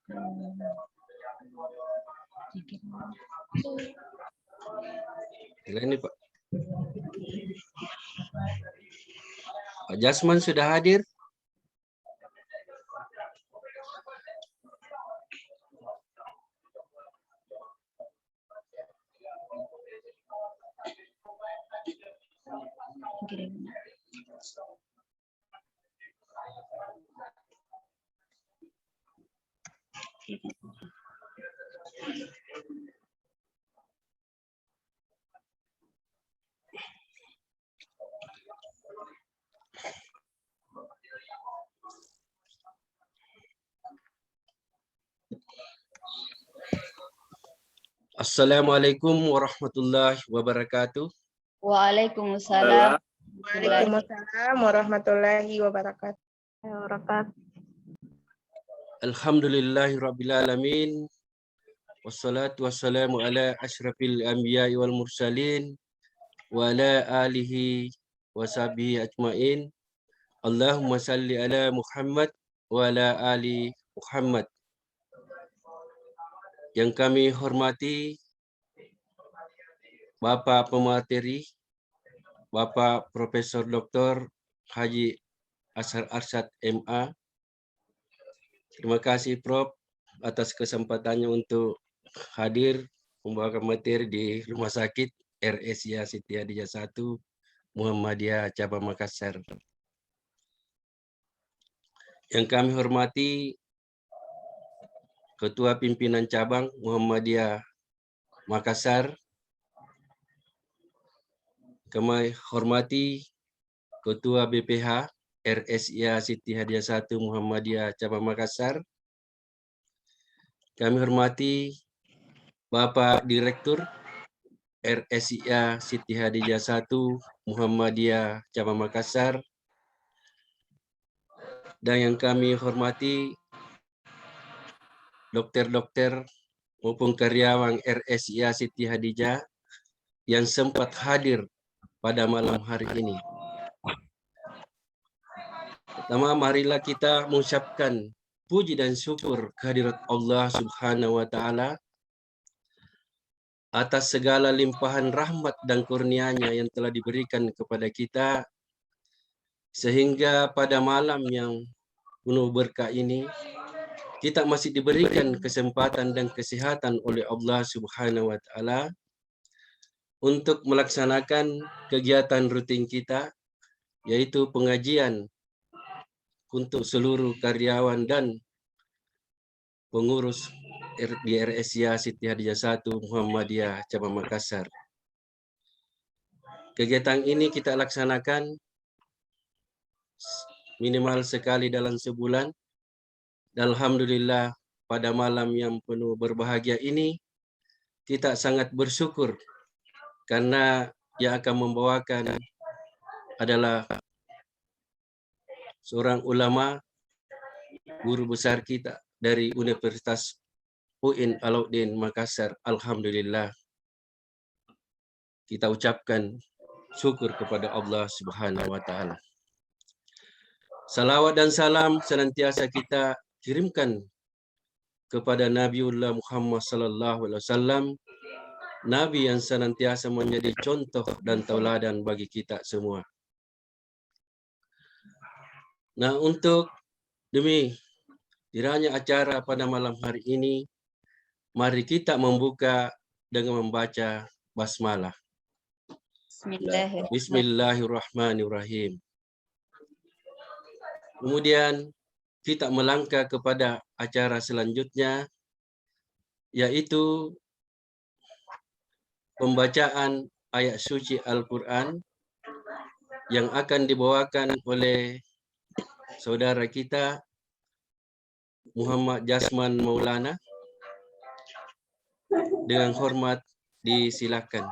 Ini Pak. Pak Jasman sudah hadir? Assalamualaikum warahmatullahi wabarakatuh. Waalaikumsalam. Waalaikumsalam warahmatullahi wabarakatuh. Alhamdulillahi rabbil alamin. Wassalatu wassalamu ala asyrafil anbiya'i wal mursalin wa ala alihi wa sahbihi ajmain. Allahumma salli ala Muhammad wa ala ali Muhammad. Yang kami hormati Bapak Pemateri, Bapak Profesor Dr. Haji Ashar Arsyad MA. Terima kasih Prof atas kesempatannya untuk hadir membawakan materi di Rumah Sakit RSIA Siti Hadijah 1 Muhammadiyah Cabang Makassar. Yang kami hormati Ketua Pimpinan Cabang Muhammadiyah Makassar. Kami hormati Ketua BPH RSIA Siti Hadijah 1 Muhammadiyah Cabang Makassar. Kami hormati Bapak Direktur RSIA Siti Hadijah 1 Muhammadiyah Cabang Makassar. Dan yang kami hormati dokter-dokter maupun karyawan RSIA Siti Hadijah yang sempat hadir pada malam hari ini. Pertama, marilah kita mengucapkan puji dan syukur kehadirat Allah Subhanahu wa Ta'ala atas segala limpahan rahmat dan kurnia-Nya yang telah diberikan kepada kita, sehingga pada malam yang penuh berkah ini kita masih diberikan kesempatan dan kesehatan oleh Allah Subhanahu wa Ta'ala untuk melaksanakan kegiatan rutin kita, yaitu pengajian untuk seluruh karyawan dan pengurus di RSIA Siti Hadijah 1 Muhammadiyah Cabang Makassar. Kegiatan ini kita laksanakan minimal sekali dalam sebulan. Dan alhamdulillah pada malam yang penuh berbahagia ini kita sangat bersyukur karena yang akan membawakan adalah seorang ulama, guru besar kita dari Universitas UIN Alauddin Makassar. Alhamdulillah kita ucapkan syukur kepada Allah Subhanahu wa Ta'ala. Salawat dan salam senantiasa kita kirimkan kepada Nabiullah Muhammad sallallahu alaihi wasallam, nabi yang senantiasa menjadi contoh dan tauladan bagi kita semua. Nah, untuk demi kiranya acara pada malam hari ini, mari kita membuka dengan membaca basmalah. Bismillahirrahmanirrahim. Kemudian kita melangkah kepada acara selanjutnya, yaitu pembacaan ayat suci Al-Quran yang akan dibawakan oleh saudara kita Muhammad Jasman Maulana. Dengan hormat disilakan.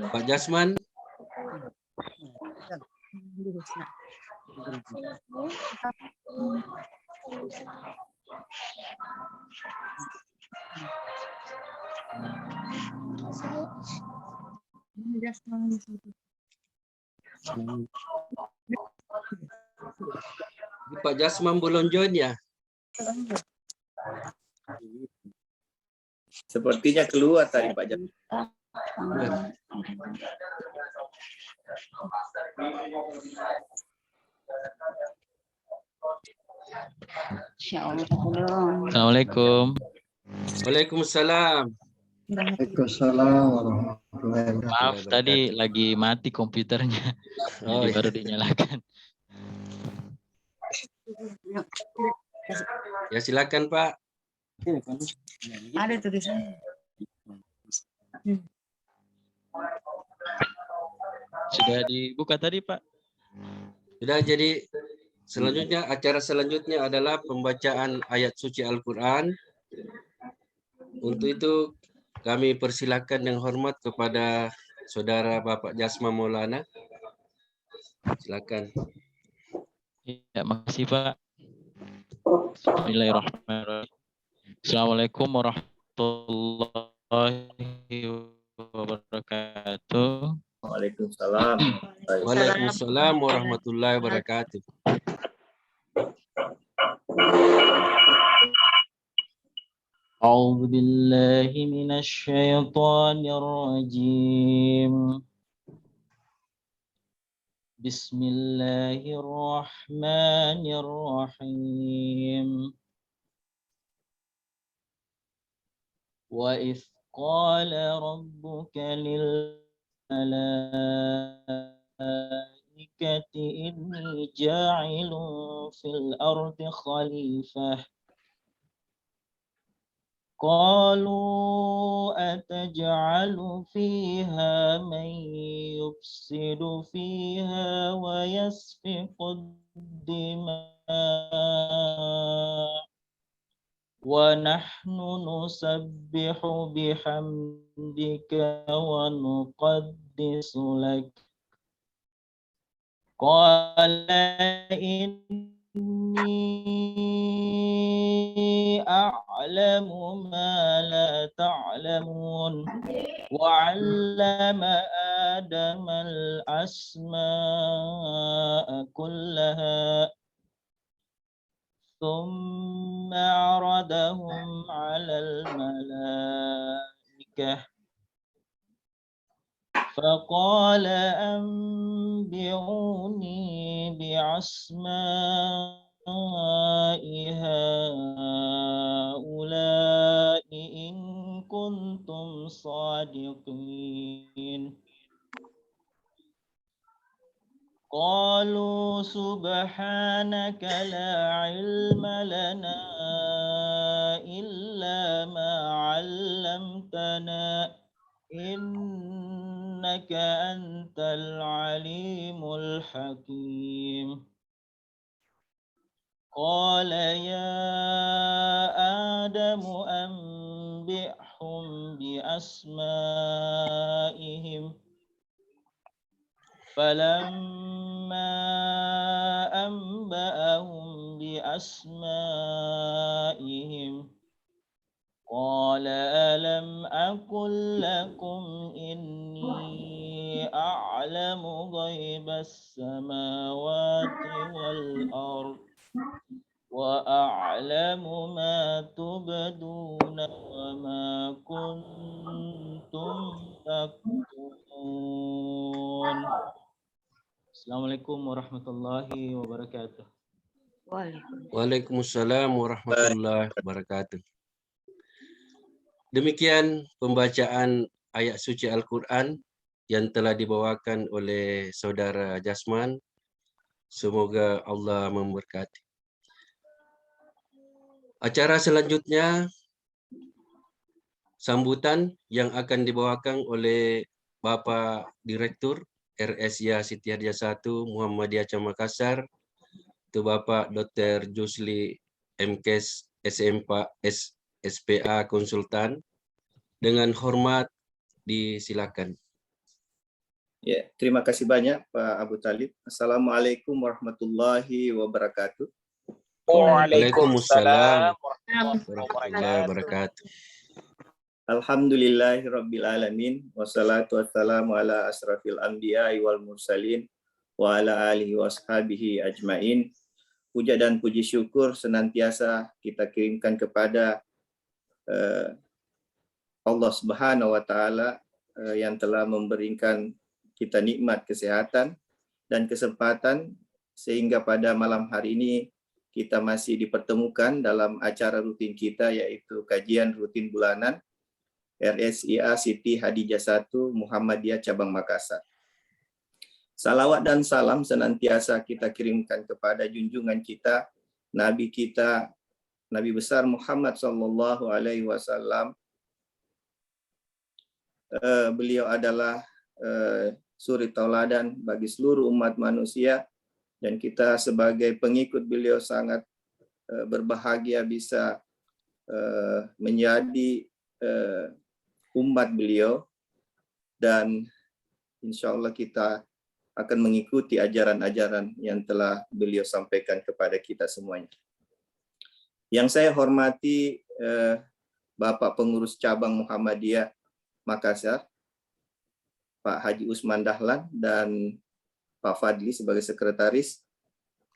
Pak Jasman, Pak Jasman belum join ya? Sepertinya keluar tadi Pak Jam. Assalamualaikum. Waalaikumsalam. Waalaikumsalam warahmatullahi wabarakatuh. Maaf tadi lagi mati komputernya. Oh, Jadi baru dinyalakan. ya silakan Pak. Ada tulisan. Sudah dibuka tadi, Pak? Sudah, jadi selanjutnya, acara selanjutnya adalah pembacaan ayat suci Al-Quran. Untuk itu kami persilakan yang hormat kepada Saudara Bapak Jasman Maulana. Silakan. Ya, makasih Pak. Bismillahirrahmanirrahim. Assalamualaikum warahmatullahi wabarakatuh. Waalaikumsalam. Waalaikumsalam warahmatullahi wabarakatuh. أعوذ بالله من الشيطان الرجيم. بسم الله الرحمن الرحيم. وإذ قال ربك للملائكة إني جاعل في الأرض خليفة قالوا أتجعل فيها من يفسد فيها ويسفك الدماء ونحن نسبح بحمدك ونقدس لك قال إني أعلم ما لا تعلمون وعلم آدم الأسماء كلها ثم عرضهم على الملائكة فقال أنبئوني بأسماء هؤلاء إن كنتم صادقين قالوا سبحانك لا علم لنا إلا ما علمتنا إنك أنت العليم الحكيم قال يا آدم أنبئهم بأسمائهم فلما أنبأهم بأسمائهم قال ألم أقل لكم إني أعلم غيب السماوات والأرض وأعلم ما تبدون وما كنتم تكتمون. Assalamualaikum warahmatullahi wabarakatuh. Waalaikumsalam warahmatullahi wabarakatuh. Demikian pembacaan ayat suci Al-Quran yang telah dibawakan oleh Saudara Jasman. Semoga Allah memberkati. Acara selanjutnya, sambutan yang akan dibawakan oleh Bapak Direktur RSIA Siti Hadijah 1 Muhammadiyah Cabang Makassar, itu Bapak Dr. Jusli MKes SPA Konsultan. Dengan hormat disilakan. Ya, terima kasih banyak Pak Abu Talib. Assalamualaikum warahmatullahi wabarakatuh. Waalaikumsalam warahmatullahi wabarakatuh. Alhamdulillahirabbil alamin wassalatu wassalamu ala asrafil anbiya'i wal mursalin wa ala alihi washabihi ajmain. Puja dan puji syukur senantiasa kita kirimkan kepada Allah Subhanahu wa taala yang telah memberikan kita nikmat kesehatan dan kesempatan sehingga pada malam hari ini kita masih dipertemukan dalam acara rutin kita, yaitu kajian rutin bulanan RSIA Siti Hadijah 1 Muhammadiyah Cabang Makassar. Salawat dan salam senantiasa kita kirimkan kepada junjungan kita, Nabi besar Muhammad sallallahu alaihi wasallam. Beliau adalah suri tauladan bagi seluruh umat manusia, dan kita sebagai pengikut beliau sangat berbahagia bisa menjadi umat beliau, dan insya Allah kita akan mengikuti ajaran-ajaran yang telah beliau sampaikan kepada kita semuanya. Yang saya hormati Bapak Pengurus Cabang Muhammadiyah Makassar, Pak Haji Usman Dahlan, dan Pak Fadli sebagai sekretaris.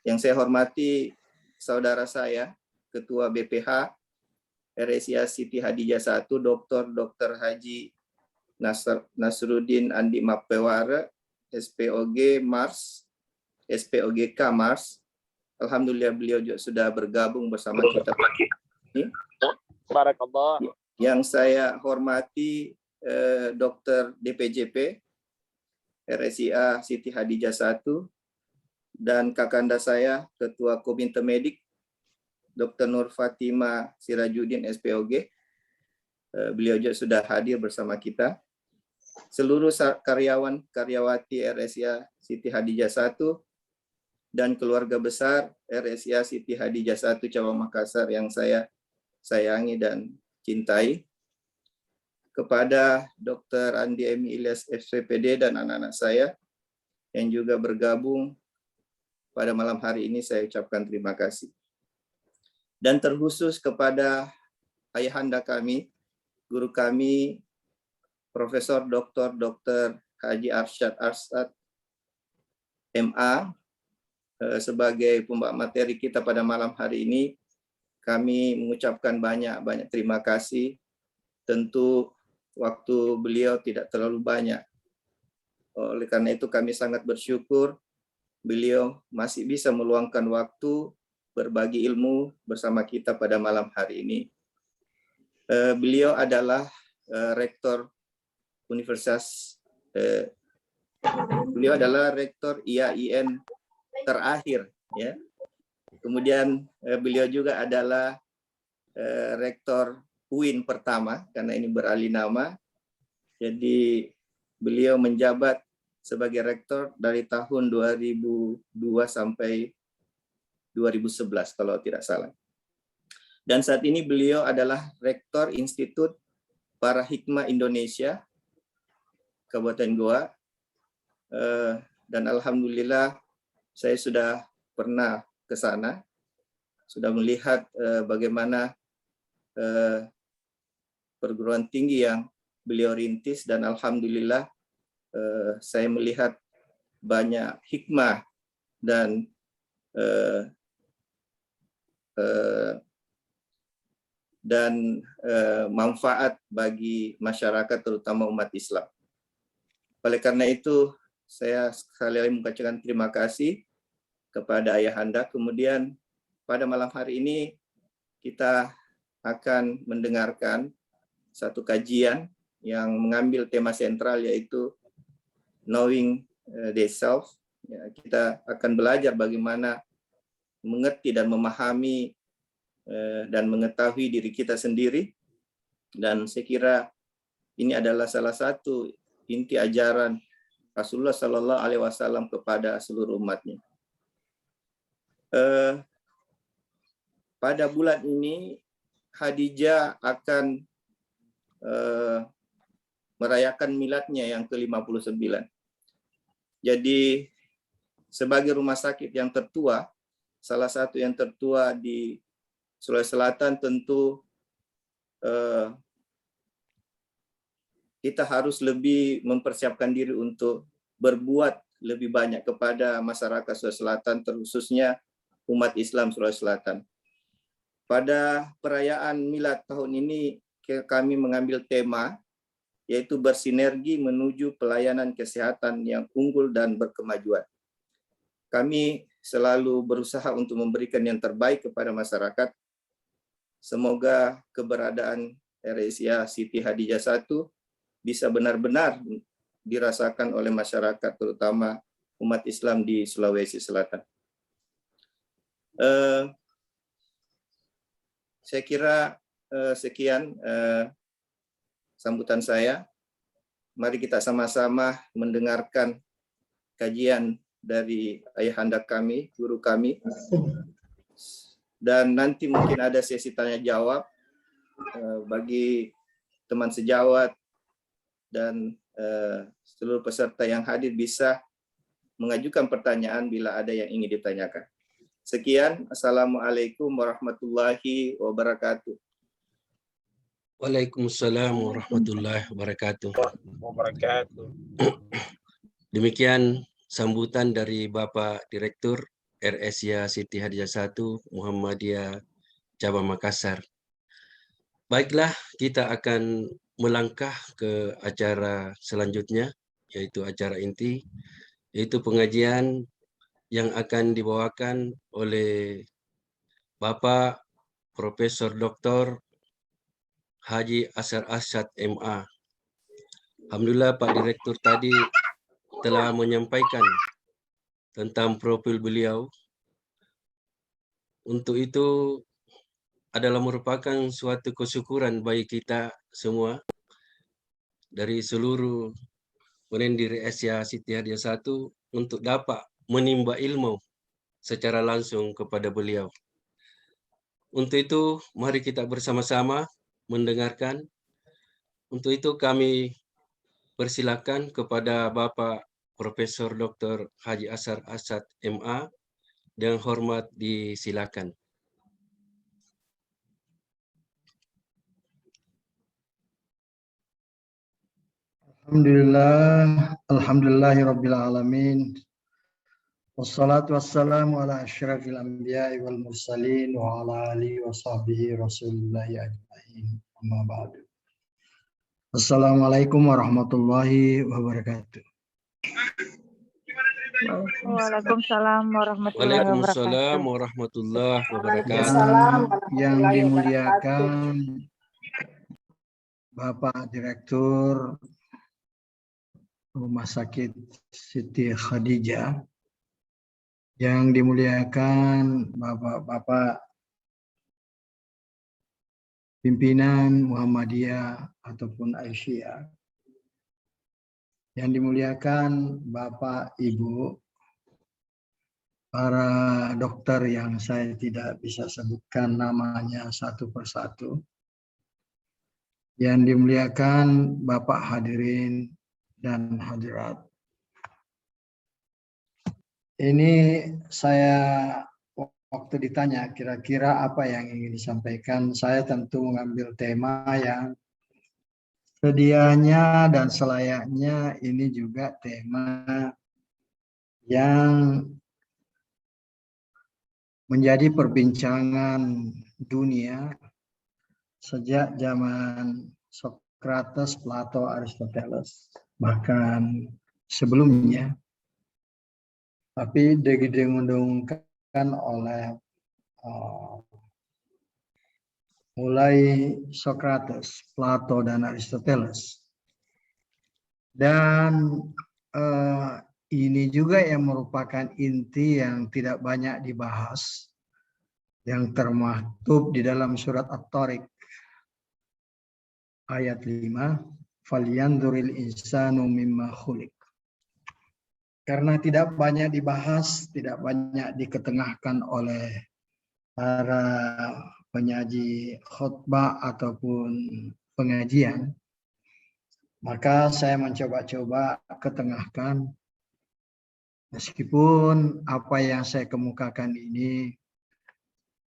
Yang saya hormati saudara saya, Ketua BPH RSIA Siti Hadijah 1, Dr. Haji Nasruddin Andi Mapewara, SPOG Mars, SPOGK Mars. Alhamdulillah beliau juga sudah bergabung bersama kita ini. Barakallah. Yang saya hormati Dr. DPJP RSIA Siti Hadijah 1, dan kakanda saya Ketua Komite Medik Dr. Nur Fatima Sirajuddin SPOG. Beliau juga sudah hadir bersama kita. Seluruh karyawan-karyawati RSIA Siti Hadijah 1 dan keluarga besar RSIA Siti Hadijah 1 Cabang Makassar yang saya sayangi dan cintai. Kepada Dr. Andi Emi Ilyas FCPD dan anak-anak saya yang juga bergabung pada malam hari ini, saya ucapkan terima kasih. Dan terkhusus kepada ayahanda kami, guru kami, Profesor Dr. Haji Arsyad MA, sebagai pembawa materi kita pada malam hari ini. Kami mengucapkan banyak terima kasih. Tentu waktu beliau tidak terlalu banyak. Oleh karena itu kami sangat bersyukur beliau masih bisa meluangkan waktu berbagi ilmu bersama kita pada malam hari ini. Beliau adalah rektor Universitas, beliau adalah rektor IAIN terakhir, ya. Kemudian beliau juga adalah rektor UIN pertama, karena ini beralih nama. Jadi beliau menjabat sebagai rektor dari tahun 2002 sampai 2011 kalau tidak salah. Dan saat ini beliau adalah rektor Institut Para Hikmah Indonesia Kabupaten Goa. Dan alhamdulillah saya sudah pernah ke sana, sudah melihat bagaimana perguruan tinggi yang beliau rintis, dan alhamdulillah saya melihat banyak hikmah dan manfaat bagi masyarakat, terutama umat Islam. Oleh karena itu, saya sekali lagi mengucapkan terima kasih kepada ayahanda. Kemudian pada malam hari ini kita akan mendengarkan satu kajian yang mengambil tema sentral, yaitu Knowing Thyself. Ya, kita akan belajar bagaimana mengerti dan memahami dan mengetahui diri kita sendiri. Dan saya kira ini adalah salah satu inti ajaran Rasulullah Sallallahu Alaihi Wasallam kepada seluruh umatnya. Pada bulan ini Hadijah akan merayakan miladnya yang ke-59. Jadi sebagai rumah sakit yang tertua, salah satu yang tertua di Sulawesi Selatan, tentu kita harus lebih mempersiapkan diri untuk berbuat lebih banyak kepada masyarakat Sulawesi Selatan, terkhususnya umat Islam Sulawesi Selatan. Pada perayaan Milad tahun ini, kami mengambil tema, yaitu bersinergi menuju pelayanan kesehatan yang unggul dan berkemajuan. Kami selalu berusaha untuk memberikan yang terbaik kepada masyarakat. Semoga keberadaan RSIA Siti Hadijah 1 bisa benar-benar dirasakan oleh masyarakat, terutama umat Islam di Sulawesi Selatan. Saya kira sekian sambutan saya. Mari kita sama-sama mendengarkan kajian dari ayahanda kami, guru kami. Dan nanti mungkin ada sesi tanya jawab bagi teman sejawat dan seluruh peserta yang hadir bisa mengajukan pertanyaan bila ada yang ingin ditanyakan. Sekian, Assalamualaikum warahmatullahi wabarakatuh. Waalaikumsalam warahmatullahi wabarakatuh. Demikian sambutan dari Bapak Direktur RSIA Siti Hadijah 1 Muhammadiyah Cabang Makassar. Baiklah, kita akan melangkah ke acara selanjutnya, yaitu acara inti, yaitu pengajian yang akan dibawakan oleh Bapak Profesor Dr. Haji Asar Asyad MA. Alhamdulillah Pak Direktur tadi telah menyampaikan tentang profil beliau. Untuk itu adalah merupakan suatu kesyukuran bagi kita semua dari seluruh pendiri RSIA Siti Hadijah 1 untuk dapat menimba ilmu secara langsung kepada beliau. Untuk itu mari kita bersama-sama mendengarkan. Untuk itu kami persilakan kepada Bapak Profesor Dr. Haji Asar Asyad MA dengan hormat disilakan. Alhamdulillahirabbil alamin. Wassalatu wassalamu ala asyrafil anbiya'i wal mursalin wa ala alihi wa sahbihi rasulillahi ajma'in. Amma ba'du. Assalamualaikum warahmatullahi wabarakatuh. Waalaikumsalam warahmatullahi wabarakatuh. Waalaikumsalam warahmatullahi wabarakatuh. Yang dimuliakan Bapak Direktur Rumah Sakit Siti Hadijah, yang dimuliakan Bapak-Bapak pimpinan Muhammadiyah ataupun Aisyah, yang dimuliakan Bapak Ibu, para dokter yang saya tidak bisa sebutkan namanya satu persatu, yang dimuliakan Bapak hadirin dan hadirat. Ini saya waktu ditanya kira-kira apa yang ingin disampaikan, saya tentu mengambil tema yang sedianya dan selayaknya ini juga tema yang menjadi perbincangan dunia sejak zaman Socrates, Plato, Aristoteles, bahkan sebelumnya. Tapi digendong-gendongkan oleh mulai Socrates, Plato, dan Aristoteles. Dan ini juga yang merupakan inti yang tidak banyak dibahas, yang termaktub di dalam surat At-Tariq ayat 5, "Falyanzuril insanu mimma khuliq." Karena tidak banyak dibahas, tidak banyak diketengahkan oleh para penyaji khutbah ataupun pengajian, maka saya mencoba-coba ketengahkan Meskipun apa yang saya kemukakan ini,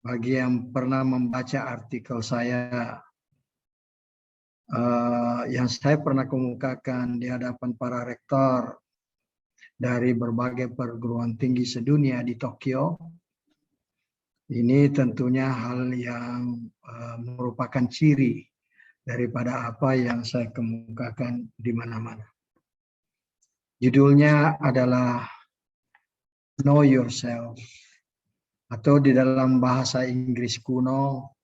bagi yang pernah membaca artikel saya, yang saya pernah kemukakan di hadapan para rektor dari berbagai perguruan tinggi sedunia di Tokyo, ini tentunya hal yang merupakan ciri daripada apa yang saya kemukakan di mana-mana. Judulnya adalah Know Yourself, atau di dalam bahasa Inggris kuno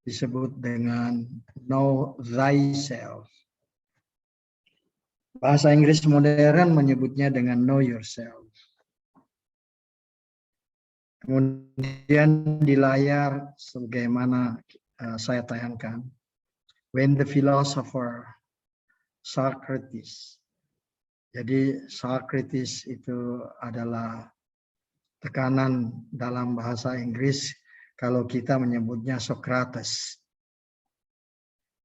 disebut dengan Know Thyself. Bahasa Inggris modern menyebutnya dengan Know Yourself. Kemudian di layar sebagaimana saya tayangkan, when the philosopher Socrates. Jadi Socrates itu adalah tekanan dalam bahasa Inggris, kalau kita menyebutnya Socrates.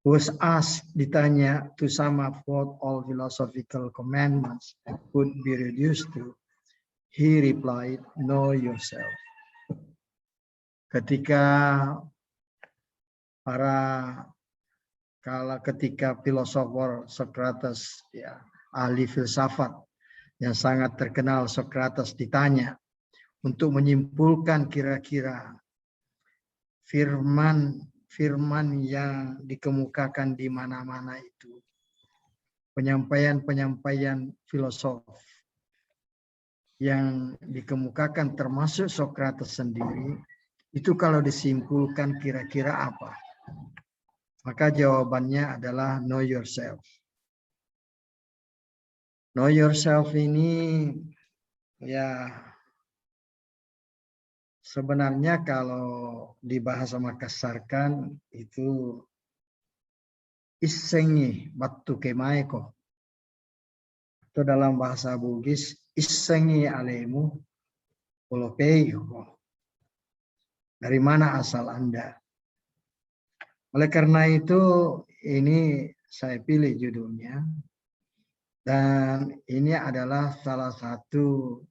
Was asked, ditanya, to sum up what all philosophical commandments could be reduced to, he replied, know yourself. Ketika filosofer Socrates, ya, ahli filsafat yang sangat terkenal Socrates ditanya untuk menyimpulkan kira-kira firman yang dikemukakan di mana-mana itu, penyampaian filosof yang dikemukakan termasuk Socrates sendiri, itu kalau disimpulkan kira-kira apa? Maka jawabannya adalah know yourself. Know yourself ini ya sebenarnya kalau dibahasa Makassarkan itu isengi batu kemaeko. Itu dalam bahasa Bugis isengi alemu polopeyo. Dari mana asal Anda? Oleh karena itu ini saya pilih judulnya. Dan ini adalah salah satu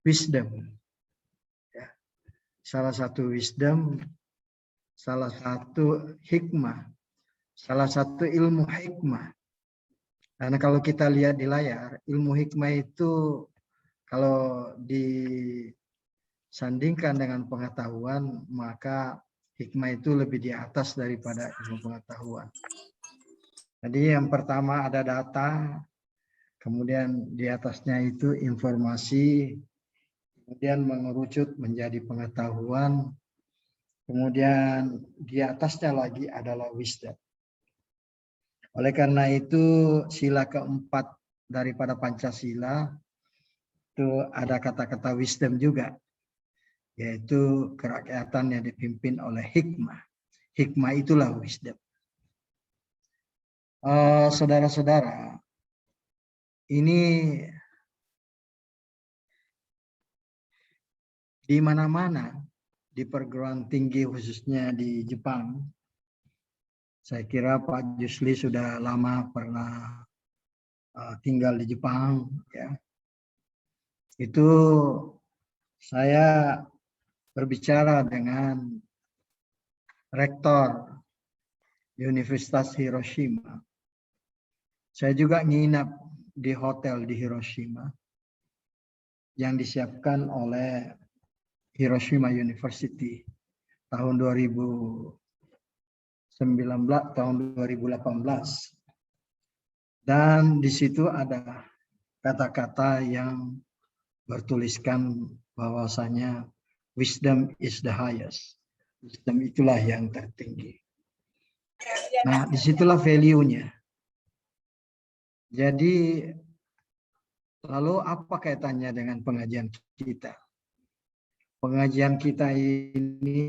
wisdom. Ya. Salah satu wisdom, salah satu hikmah, salah satu ilmu hikmah. Karena kalau kita lihat di layar, ilmu hikmah itu kalau disandingkan dengan pengetahuan, maka hikmah itu lebih di atas daripada ilmu pengetahuan. Jadi yang pertama ada data, kemudian di atasnya itu informasi, kemudian mengerucut menjadi pengetahuan, kemudian di atasnya lagi adalah wisdom. Oleh karena itu sila keempat daripada Pancasila itu ada kata-kata wisdom juga, yaitu kerakyatan yang dipimpin oleh hikmah. Hikmah itulah wisdom. Saudara-saudara, ini di mana-mana di perguruan tinggi khususnya di Jepang. Saya kira Pak Jusli sudah lama pernah tinggal di Jepang, ya. Itu saya berbicara dengan rektor Universitas Hiroshima. Saya juga nginap di hotel di Hiroshima yang disiapkan oleh Hiroshima University tahun 2019, tahun 2018. Dan di situ ada kata-kata yang bertuliskan bahwasanya wisdom is the highest. Wisdom itulah yang tertinggi. Nah, disitulah value-nya. Jadi, lalu apa kaitannya dengan pengajian kita? Pengajian kita ini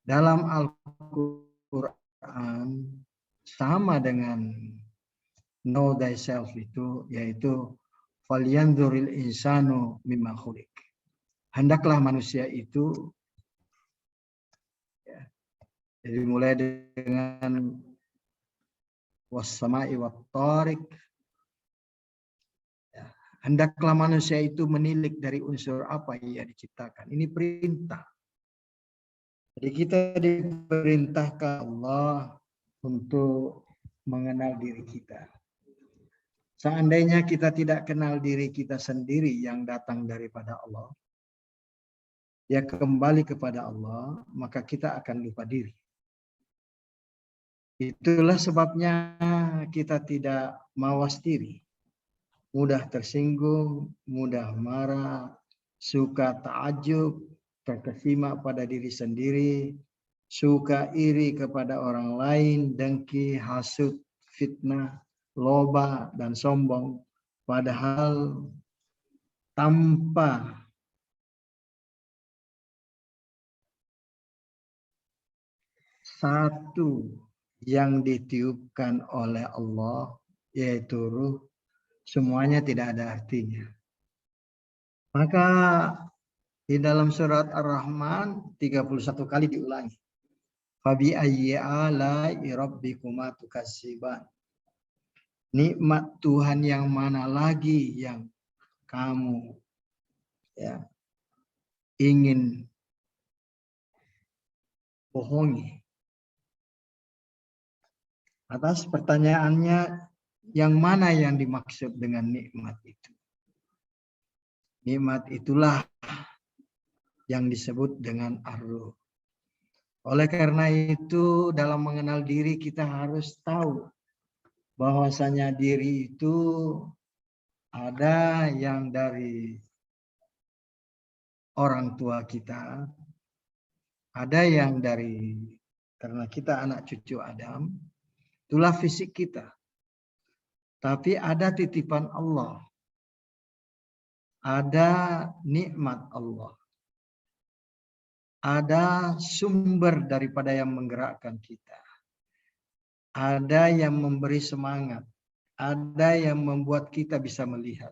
dalam Al-Quran sama dengan know thyself itu, yaitu falyanzuril insanu mimma khuliq. Hendaklah manusia itu, ya, jadi mulai dengan wassama'i wattariq, Hendaklah manusia itu menilik dari unsur apa yang diciptakan. Ini perintah. Jadi kita diperintahkan Allah untuk mengenal diri kita. Seandainya kita tidak kenal diri kita sendiri yang datang daripada Allah, ya kembali kepada Allah, maka kita akan lupa diri. Itulah sebabnya kita tidak mawas diri. Mudah tersinggung, mudah marah, suka ta'ajub, terkesima pada diri sendiri, suka iri kepada orang lain, dengki, hasud, fitnah, loba, dan sombong. Padahal tanpa satu yang ditiupkan oleh Allah, yaitu ruh, semuanya tidak ada artinya. Maka di dalam surat Ar-Rahman 31 kali diulangi. Fabi ayyi ala'i rabbikuma tukadziban. Nikmat Tuhan yang mana lagi yang kamu ingin bohongi? Atas pertanyaannya, yang mana yang dimaksud dengan nikmat itu? Nikmat itulah yang disebut dengan ar-ruh. Oleh karena itu, dalam mengenal diri kita harus tahu bahwasanya diri itu ada yang dari orang tua kita, ada yang dari karena kita anak cucu Adam, itulah fisik kita. Tapi ada titipan Allah. Ada nikmat Allah. Ada sumber daripada yang menggerakkan kita. Ada yang memberi semangat. Ada yang membuat kita bisa melihat.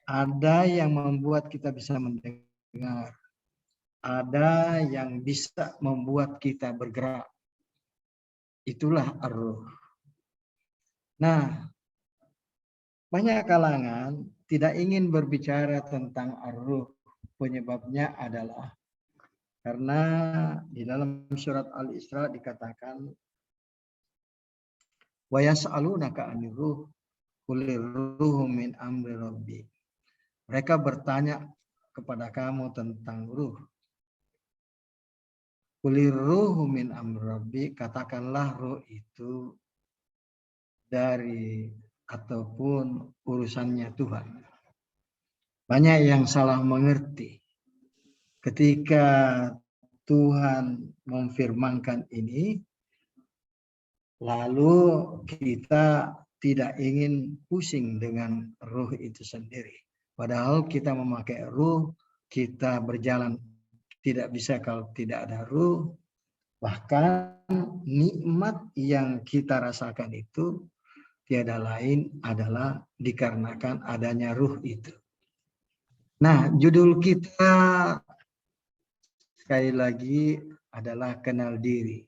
Ada yang membuat kita bisa mendengar. Ada yang bisa membuat kita bergerak. Itulah ar-ruh. Nah, banyak kalangan tidak ingin berbicara tentang ar-ruh. Penyebabnya adalah karena di dalam surat Al-Isra dikatakan wa yas'alunaka 'anir ruh qulir ruhu min amri rabbi. Mereka bertanya kepada kamu tentang ruh. Qulir ruhu min amri rabbi, katakanlah ruh itu dari ataupun urusannya Tuhan. Banyak yang salah mengerti. Ketika Tuhan memfirmankan ini, lalu kita tidak ingin pusing dengan ruh itu sendiri. Padahal kita memakai ruh, kita berjalan tidak bisa kalau tidak ada ruh. Bahkan nikmat yang kita rasakan itu tiada lain adalah dikarenakan adanya ruh itu. Nah, judul kita sekali lagi adalah kenal diri.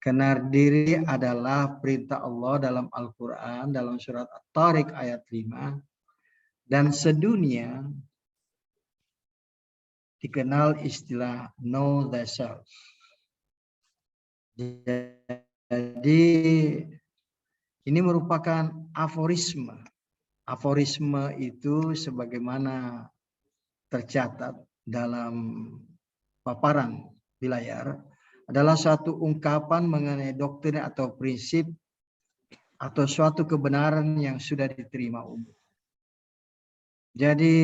Kenal diri adalah perintah Allah dalam Al-Quran, dalam surat At-Tariq ayat 5. Dan sedunia dikenal istilah know thyself. Jadi ini merupakan aforisme. Aforisme itu sebagaimana tercatat dalam paparan di layar adalah suatu ungkapan mengenai doktrin atau prinsip atau suatu kebenaran yang sudah diterima umum. Jadi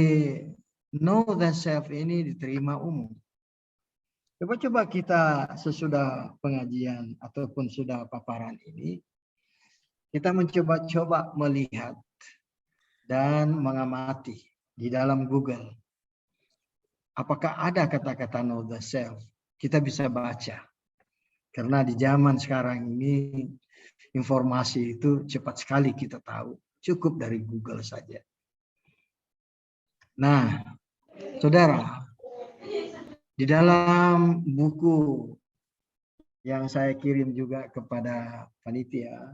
know thyself ini diterima umum. Coba-coba kita sesudah pengajian ataupun sudah paparan ini, kita mencoba-coba melihat dan mengamati di dalam Google. Apakah ada kata-kata know thyself? Kita bisa baca. Karena di zaman sekarang ini informasi itu cepat sekali kita tahu. Cukup dari Google saja. Nah, saudara, di dalam buku yang saya kirim juga kepada panitia,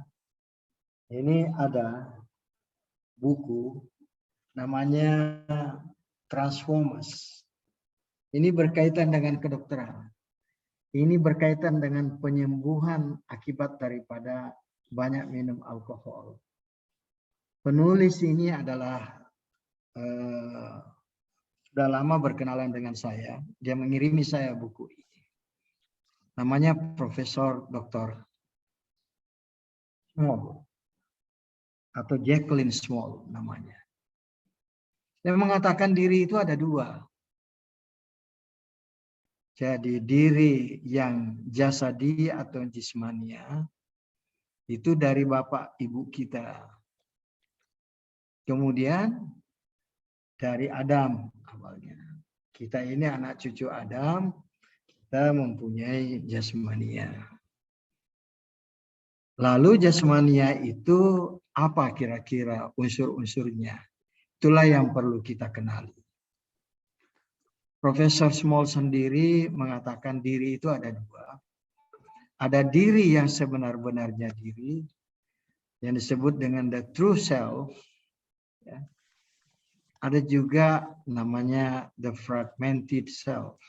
ini ada buku namanya transformers. Ini berkaitan dengan kedokteran. Ini berkaitan dengan penyembuhan akibat daripada banyak minum alkohol. Penulis ini adalah sudah lama berkenalan dengan saya. Dia mengirimi saya buku ini. Namanya Profesor Dr. Small atau Jacqueline Small namanya. Dia mengatakan diri itu ada dua. Jadi diri yang jasadi atau jismania itu dari bapak ibu kita. Kemudian dari Adam awalnya. Kita ini anak cucu Adam, kita mempunyai jasmania. Lalu jasmania itu apa kira-kira unsur-unsurnya? Itulah yang perlu kita kenali. Profesor Small sendiri mengatakan diri itu ada dua. Ada diri yang sebenar-benarnya diri, yang disebut dengan the true self. Ya. Ada juga namanya the fragmented self.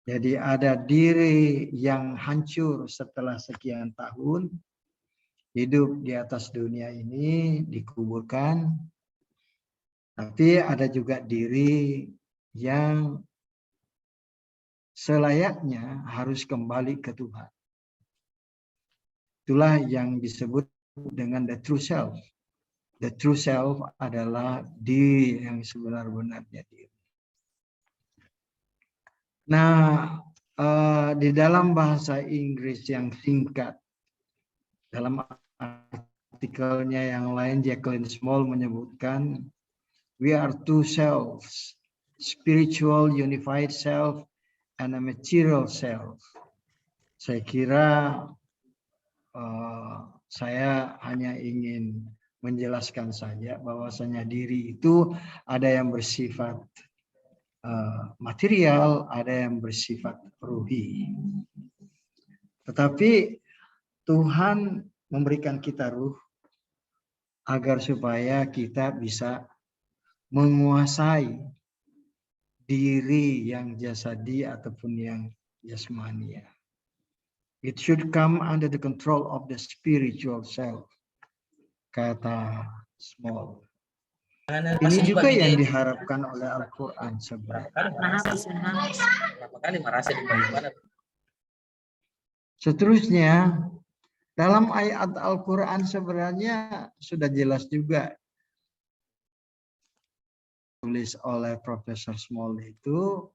Jadi ada diri yang hancur setelah sekian tahun, hidup di atas dunia ini, dikuburkan. Tapi ada juga diri yang selayaknya harus kembali ke Tuhan. Itulah yang disebut dengan the true self. The true self adalah diri yang sebenar-benarnya diri. Nah, di dalam bahasa Inggris yang singkat, dalam artikelnya yang lain, Jacqueline Small menyebutkan, we are two selves. Spiritual unified self and a material self. Saya kira saya hanya ingin menjelaskan saja bahwasanya diri itu ada yang bersifat material, ada yang bersifat ruhi. Tetapi Tuhan memberikan kita ruh agar supaya kita bisa menguasai diri yang jasadi ataupun yang jasmania. It should come under the control of the spiritual self, kata Small. Ini juga yang diharapkan oleh Al-Quran sebenarnya. Seterusnya, dalam ayat Al-Quran sebenarnya sudah jelas juga tulis oleh Profesor Small itu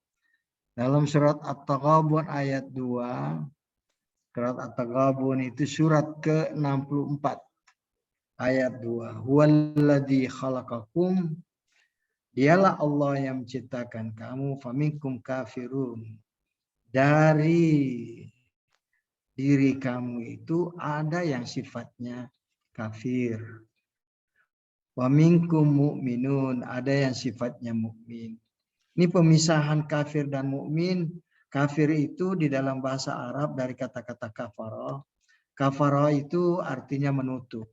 dalam surat At-Taghabun ayat 2. Surat At-Taghabun itu surat ke-64 ayat 2. Huwallazi khalaqakum, dialah Allah yang menciptakan kamu, faminkum kafirun, dari diri kamu itu ada yang sifatnya kafir. Wa minkum mu'minun, ada yang sifatnya mukmin. Ini pemisahan kafir dan mukmin. Kafir itu di dalam bahasa Arab dari kata-kata kafara. Kafara itu artinya menutup.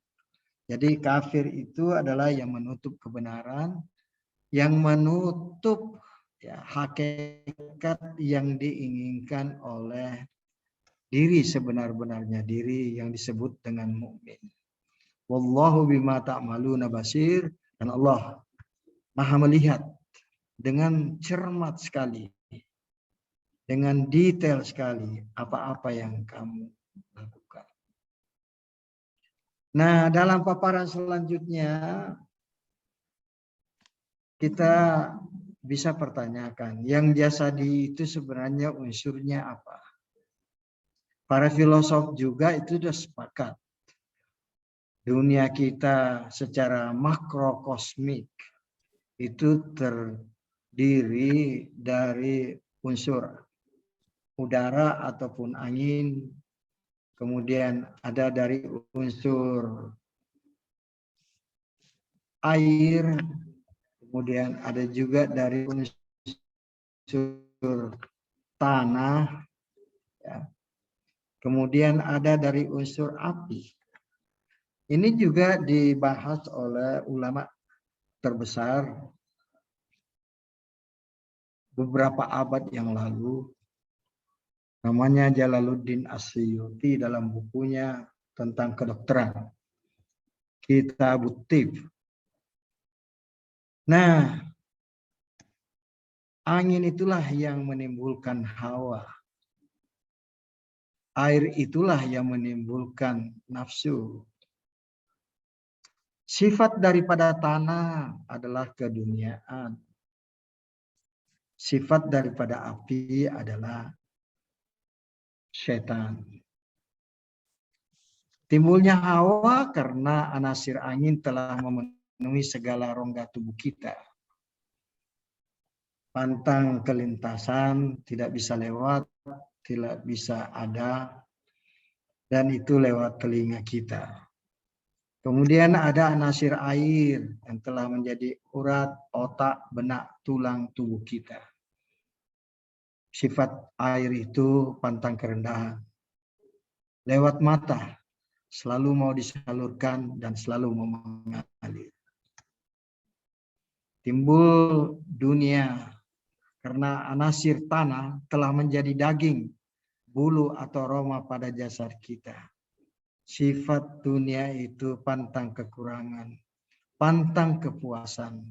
Jadi kafir itu adalah yang menutup kebenaran, yang menutup ya, hakikat yang diinginkan oleh diri sebenar-benarnya, diri yang disebut dengan mukmin. Wallahu bima ta'maluna basir, dan Allah Maha melihat dengan cermat sekali, dengan detail sekali apa-apa yang kamu lakukan. Nah, dalam paparan selanjutnya kita bisa pertanyakan, yang jasadi itu sebenarnya unsurnya apa? Para filosof juga itu sudah sepakat. Dunia kita secara makrokosmik itu terdiri dari unsur udara ataupun angin, kemudian ada dari unsur air, kemudian ada juga dari unsur tanah, ya. Kemudian ada dari unsur api. Ini juga dibahas oleh ulama terbesar beberapa abad yang lalu, namanya Jalaluddin As-Suyuti dalam bukunya tentang kedokteran, Kitabut Tib. Nah, angin itulah yang menimbulkan hawa. Air itulah yang menimbulkan nafsu. Sifat daripada tanah adalah keduniaan. Sifat daripada api adalah setan. Timbulnya hawa karena anasir angin telah memenuhi segala rongga tubuh kita. Pantang kelintasan tidak bisa lewat, tidak bisa ada, dan itu lewat telinga kita. Kemudian ada anasir air yang telah menjadi urat, otak, benak, tulang tubuh kita. Sifat air itu pantang kerendahan. Lewat mata, selalu mau disalurkan dan selalu mau mengalir. Timbul dunia karena anasir tanah telah menjadi daging, bulu atau roma pada jasad kita. Sifat dunia itu pantang kekurangan, pantang kepuasan,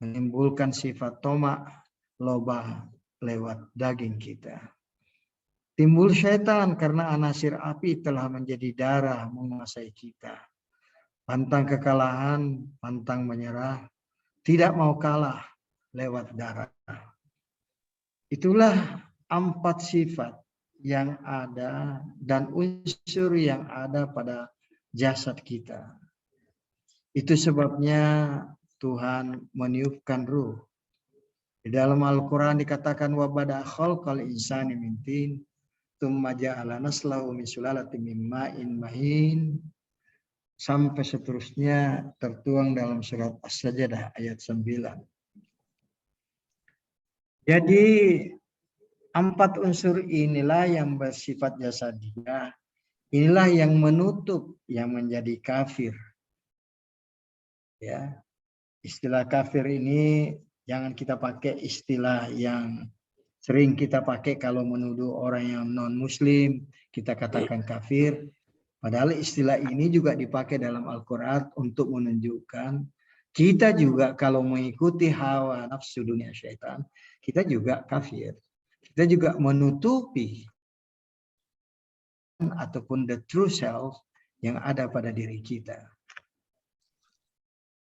menimbulkan sifat tomak, loba lewat daging kita. Timbul setan karena anasir api telah menjadi darah menguasai kita. Pantang kekalahan, pantang menyerah, tidak mau kalah lewat darah. Itulah 4 sifat yang ada dan unsur yang ada pada jasad kita. Itu sebabnya Tuhan meniupkan ruh. Di dalam Al-Quran dikatakan wabada khalqal insani min tin tsumma ja'ala naslahu min sulalatin min ma'in mahin, sampai seterusnya tertuang dalam surat As-Sajdah ayat 9. Jadi 4 unsur inilah yang bersifat jasadiah, inilah yang menutup yang menjadi kafir. Ya, istilah kafir ini jangan kita pakai istilah yang sering kita pakai kalau menuduh orang yang non-muslim, kita katakan kafir. Padahal istilah ini juga dipakai dalam Al-Quran untuk menunjukkan kita juga kalau mengikuti hawa nafsu dunia syaitan, kita juga kafir. Kita juga menutupi ataupun the true self yang ada pada diri kita.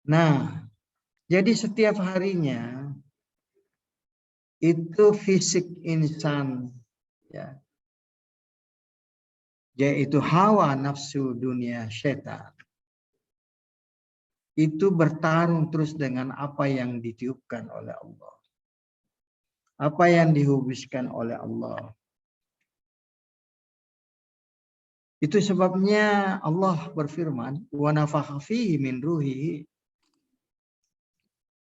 Nah, jadi setiap harinya itu fisik insan, ya, yaitu hawa nafsu dunia syaitan, itu bertarung terus dengan apa yang ditiupkan oleh Allah. Apa yang dihubiskan oleh Allah. Itu sebabnya Allah berfirman, wa nafakha fihi min ruhihi.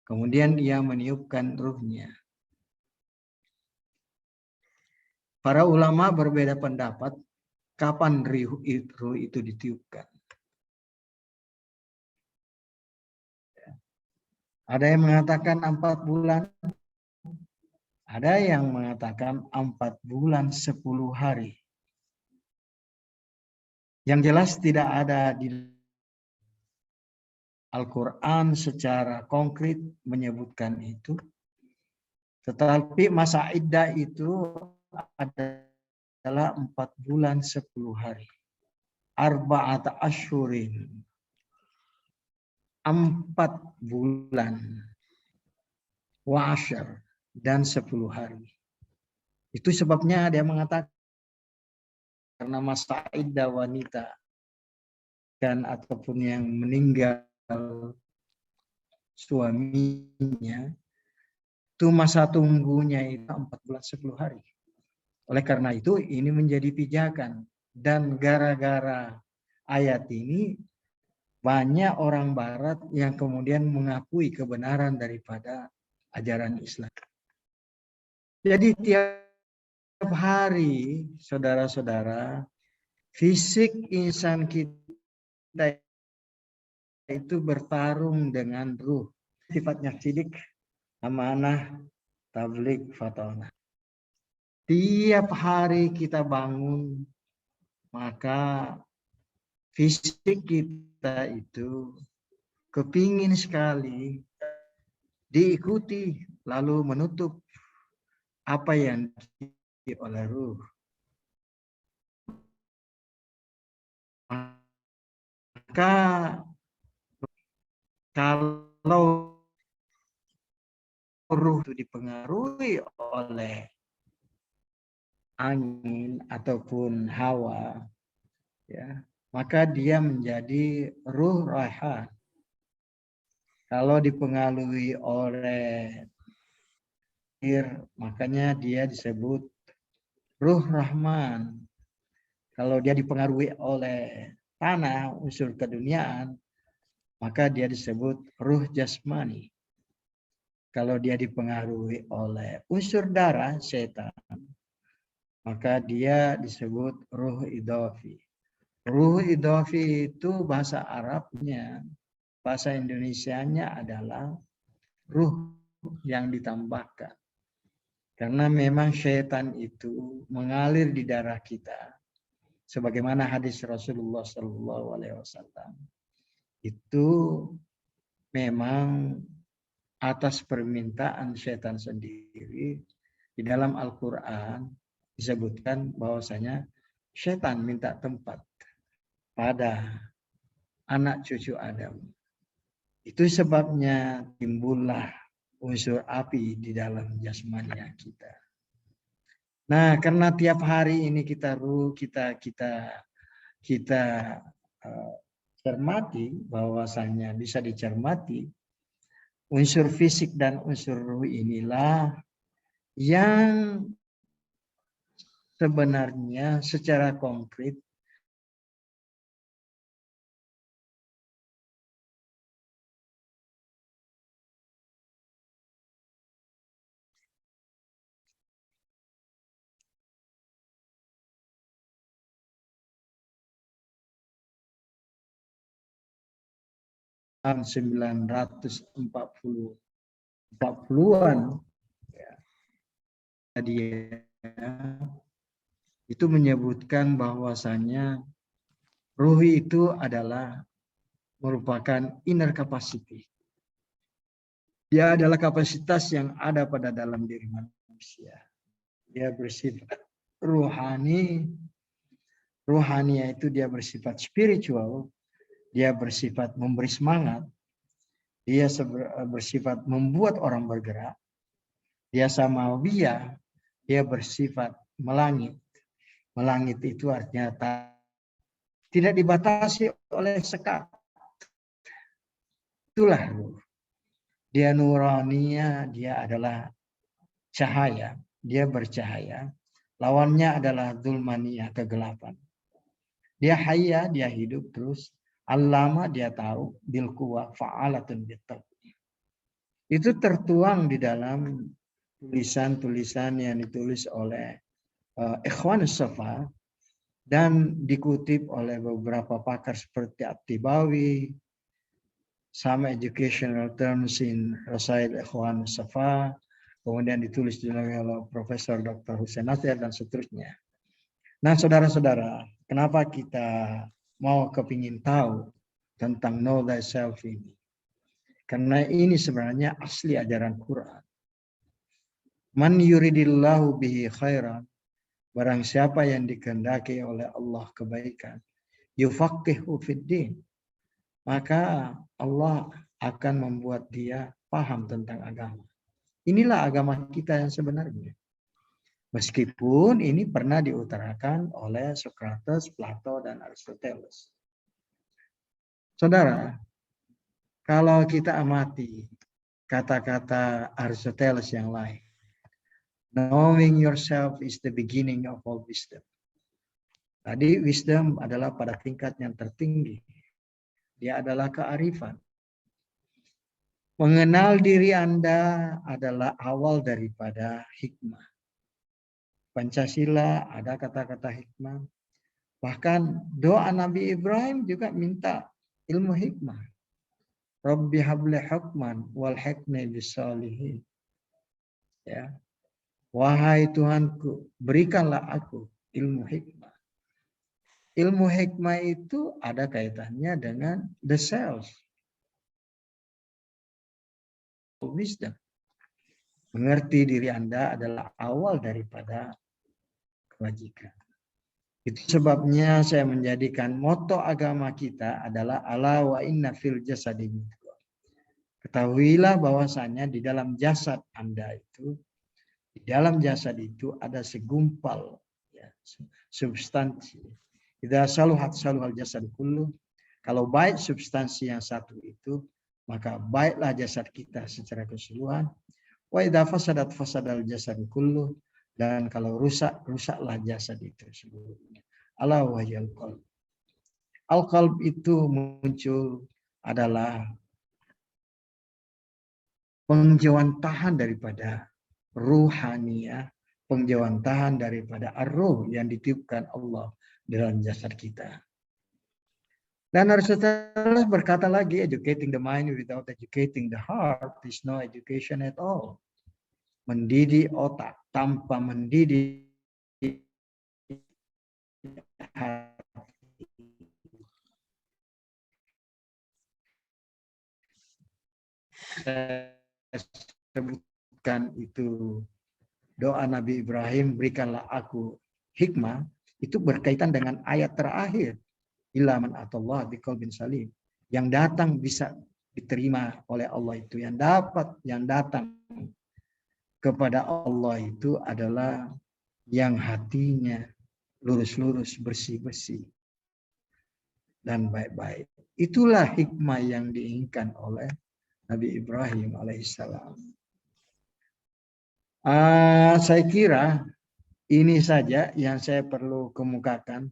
Kemudian dia meniupkan ruhnya. Para ulama berbeda pendapat kapan ruh itu ditiupkan. Ada yang mengatakan 4 bulan. Ada yang mengatakan 4 bulan 10 hari. Yang jelas tidak ada di Al-Quran secara konkret menyebutkan itu. Tetapi masa iddah itu adalah 4 bulan 10 hari. Arba'ata asyhurin. 4 bulan. Wa asyar. Dan 10 hari. Itu sebabnya dia mengatakan karena masa iddah wanita dan ataupun yang meninggal suaminya itu masa tunggunya itu 4 bulan 10 hari. Oleh karena itu ini menjadi pijakan dan gara-gara ayat ini banyak orang barat yang kemudian mengakui kebenaran daripada ajaran Islam. Jadi tiap hari, saudara-saudara, fisik insan kita itu bertarung dengan ruh. Sifatnya sidik, amanah, tabligh, fatona. Tiap hari kita bangun, maka fisik kita itu kepingin sekali diikuti lalu menutup apa yang diikuti oleh ruh. Maka kalau ruh itu dipengaruhi oleh angin ataupun hawa, ya, maka dia menjadi ruh raihan. Kalau dipengaruhi oleh air, makanya dia disebut ruh rahman. Kalau dia dipengaruhi oleh tanah, unsur keduniaan, maka dia disebut ruh jasmani. Kalau dia dipengaruhi oleh unsur darah, setan, maka dia disebut ruh idafi. Ruh idafi itu bahasa Arabnya, bahasa Indonesianya adalah ruh yang ditambahkan. Karena memang syaitan itu mengalir di darah kita. Sebagaimana hadis Rasulullah SAW. Itu memang atas permintaan syaitan sendiri. Di dalam Al-Quran disebutkan bahwasanya syaitan minta tempat pada anak cucu Adam. Itu sebabnya timbullah unsur api di dalam jasmania kita. Nah, karena tiap hari ini kita cermati, bahwasanya bisa dicermati unsur fisik dan unsur ruh inilah yang sebenarnya secara konkret tahun 1940-an ya, dia itu menyebutkan bahwasanya ruh itu adalah merupakan inner capacity. Dia adalah kapasitas yang ada pada dalam diri manusia. Dia bersifat ruhani. Ruhania itu dia bersifat spiritual. Dia bersifat memberi semangat. Dia bersifat membuat orang bergerak. Dia samawiyah. Dia bersifat melangit. Melangit itu artinya tidak dibatasi oleh sekat. Itulah ruh. Dia nuraniya, dia adalah cahaya. Dia bercahaya. Lawannya adalah zulmaniyah, kegelapan. Dia hayya, dia hidup terus. Allama, dia tahu. Bil quwa fa'alatun bitaqwi. Itu tertuang di dalam tulisan-tulisan yang ditulis oleh Ikhwanus Safa dan dikutip oleh beberapa pakar seperti At-Tibawi, Some Educational Terms in Rasail Ikhwanus Safa, kemudian ditulis oleh Profesor Dr. Hussein Nasir dan seterusnya. Nah, saudara-saudara, kenapa kita mau kepingin tahu tentang know thyself ini? Karena ini sebenarnya asli ajaran Quran. Man yuridillahu bihi khairan, barang siapa yang dikehendaki oleh Allah kebaikan, yufaqihu fiddin, maka Allah akan membuat dia paham tentang agama. Inilah agama kita yang sebenarnya. Meskipun ini pernah diutarakan oleh Socrates, Plato, dan Aristoteles. Saudara, kalau kita amati kata-kata Aristoteles yang lain, knowing yourself is the beginning of all wisdom. Tadi wisdom adalah pada tingkat yang tertinggi. Dia adalah kearifan. Mengenal diri Anda adalah awal daripada hikmah. Pancasila ada kata-kata hikmah. Bahkan doa Nabi Ibrahim juga minta ilmu hikmah. Rabbi habli hukman wal hikni bisalihin. Ya. Wahai Tuhanku, berikanlah aku ilmu hikmah. Ilmu hikmah itu ada kaitannya dengan the self. Wisdom. Mengerti diri Anda adalah awal daripada kebajikan. Itu sebabnya saya menjadikan moto agama kita adalah ala wa inna fil jasadi mudghah. Ketahuilah bahwasanya di dalam jasad Anda itu, di dalam jasad itu ada segumpal ya, substansi. Idza saluhat saluhal jasad kullu. Kalau baik substansi yang satu itu, maka baiklah jasad kita secara keseluruhan. Wa idza fasadat fasadal jasad kullu. Dan kalau rusak, rusaklah jasad itu seluruhnya. Ala wahyal qalb. Al-qalb itu muncul adalah pengjauhan tahan daripada ruhaniyah, pengjauhan tahan daripada ar-ruh yang ditiupkan Allah dalam jasad kita. Dan Aristoteles berkata lagi, educating the mind without educating the heart is no education at all. Mendidik otak tanpa mendidik hati. Saya sebutkan itu doa Nabi Ibrahim, berikanlah aku hikmah, itu berkaitan dengan ayat terakhir, illa man atallah biqalbin salim. Yang datang bisa diterima oleh Allah itu, yang datang kepada Allah itu adalah yang hatinya lurus-lurus, bersih-bersih dan baik-baik. Itulah hikmah yang diinginkan oleh Nabi Ibrahim alaihissalam. Saya kira ini saja yang saya perlu kemukakan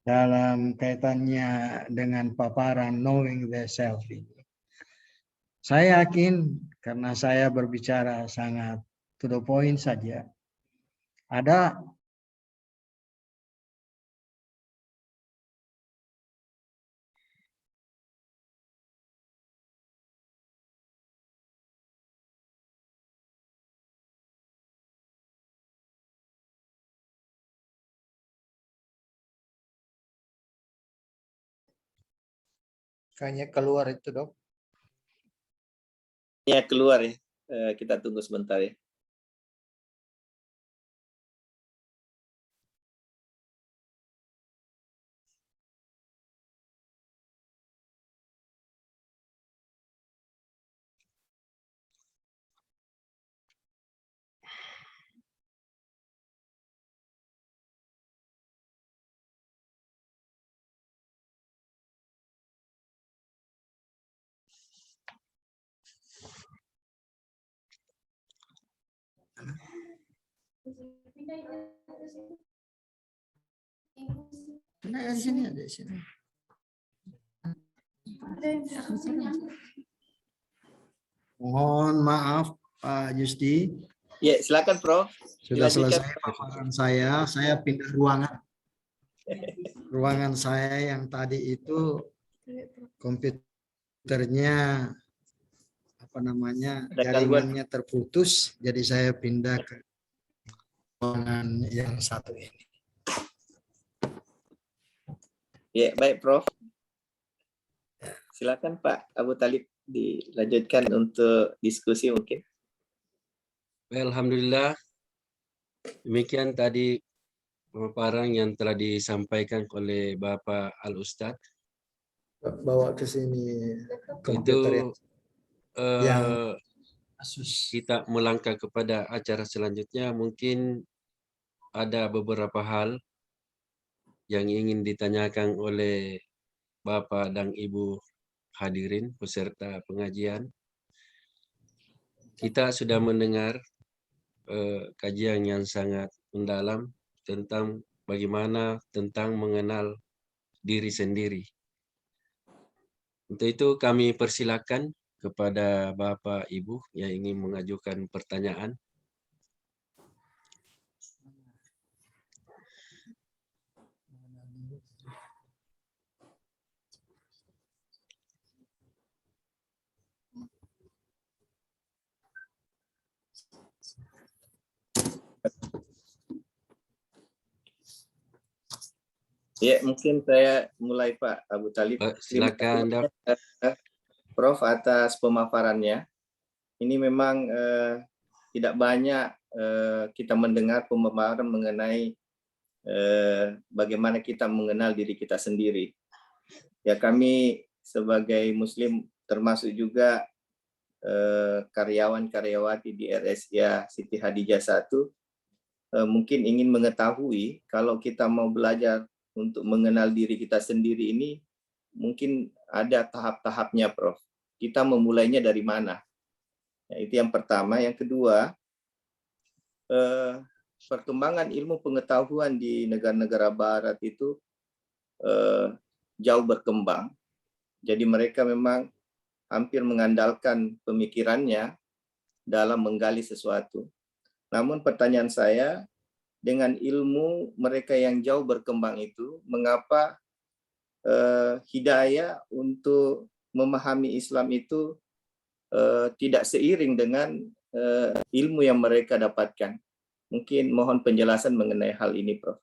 dalam kaitannya dengan paparan knowing the self ini. Saya yakin karena saya berbicara sangat to the point saja, ada kayaknya keluar itu, Dok. Ya, keluar ya. Kita tunggu sebentar ya. Nah, di sini ada di sini. Mohon maaf Pak Jusdi. Ya, silakan Prof. Sudah Dilanjutkan. selesai paparan saya pindah ruangan. Ruangan saya yang tadi itu komputernya jaringannya terputus, jadi saya pindah ke ruangan yang satu ini. Ya, baik Prof. Silakan Pak Abu Talib dilanjutkan untuk diskusi mungkin. Alhamdulillah, demikian tadi pemaparan yang telah disampaikan oleh Bapak Al-Ustadz. Bawa ke sini komputer Itu yang Asus. kita melangkah kepada acara selanjutnya. Mungkin ada beberapa hal yang ingin ditanyakan oleh Bapak dan Ibu hadirin peserta pengajian. Kita sudah mendengar kajian yang sangat mendalam tentang bagaimana mengenal diri sendiri. Untuk itu kami persilakan kepada Bapak Ibu yang ingin mengajukan pertanyaan. Ya, mungkin saya mulai Pak Abu Talib. Terima Silakan, Dok. kasih Prof atas pemaparannya. Ini memang tidak banyak kita mendengar pemaparan mengenai bagaimana kita mengenal diri kita sendiri. Ya, kami sebagai Muslim termasuk juga karyawan-karyawati di RSIA Siti Hadijah 1 mungkin ingin mengetahui kalau kita mau belajar untuk mengenal diri kita sendiri ini mungkin ada tahap-tahapnya, Prof. Kita memulainya dari mana? Ya, itu yang pertama. Yang kedua, perkembangan ilmu pengetahuan di negara-negara Barat itu jauh berkembang. Jadi mereka memang hampir mengandalkan pemikirannya dalam menggali sesuatu. Namun pertanyaan saya, dengan ilmu mereka yang jauh berkembang itu, mengapa hidayah untuk memahami Islam itu tidak seiring dengan ilmu yang mereka dapatkan? Mungkin mohon penjelasan mengenai hal ini, Prof.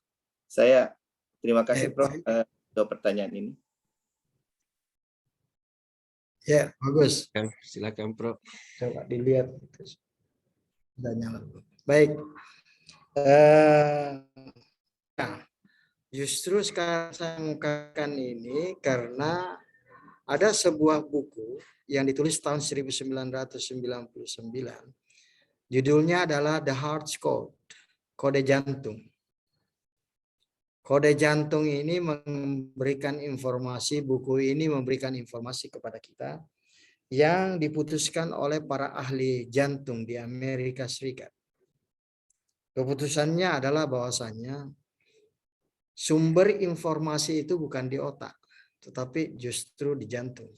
Saya terima kasih, Prof. Dua pertanyaan ini. Ya, bagus. Silakan, Prof. Coba dilihat. Sudah nyala. Baik. Nah, justru sekarang saya mengungkapkan ini karena ada sebuah buku yang ditulis tahun 1999. Judulnya adalah The Heart's Code, Kode Jantung. Kode jantung ini memberikan informasi, buku ini memberikan informasi kepada kita yang diputuskan oleh para ahli jantung di Amerika Serikat. Keputusannya adalah bahwasannya sumber informasi itu bukan di otak, tetapi justru di jantung.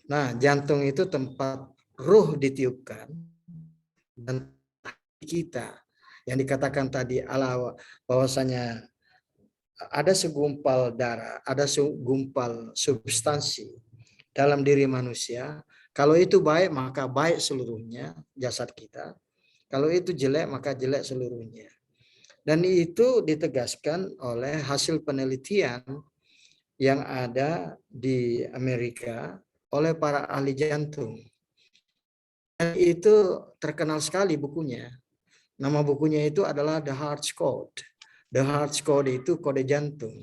Nah, jantung itu tempat ruh ditiupkan dan kita yang dikatakan tadi Allah bahwasanya ada segumpal darah, ada segumpal substansi dalam diri manusia. Kalau itu baik, maka baik seluruhnya jasad kita. Kalau itu jelek, maka jelek seluruhnya. Dan itu ditegaskan oleh hasil penelitian yang ada di Amerika oleh para ahli jantung. Dan itu terkenal sekali bukunya. Nama bukunya itu adalah The Heart's Code. The Heart's Code itu kode jantung.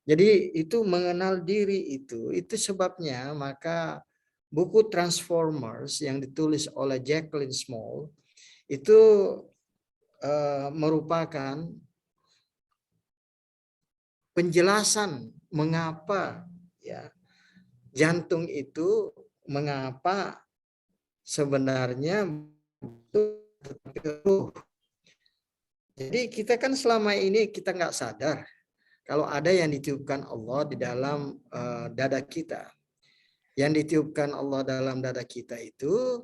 Jadi itu mengenal diri itu sebabnya maka buku Transformers yang ditulis oleh Jacqueline Small itu merupakan penjelasan mengapa ya jantung itu mengapa sebenarnya itu. Jadi kita kan selama ini kita nggak sadar kalau ada yang ditiupkan Allah di dalam dada kita. Yang ditiupkan Allah dalam dada kita itu,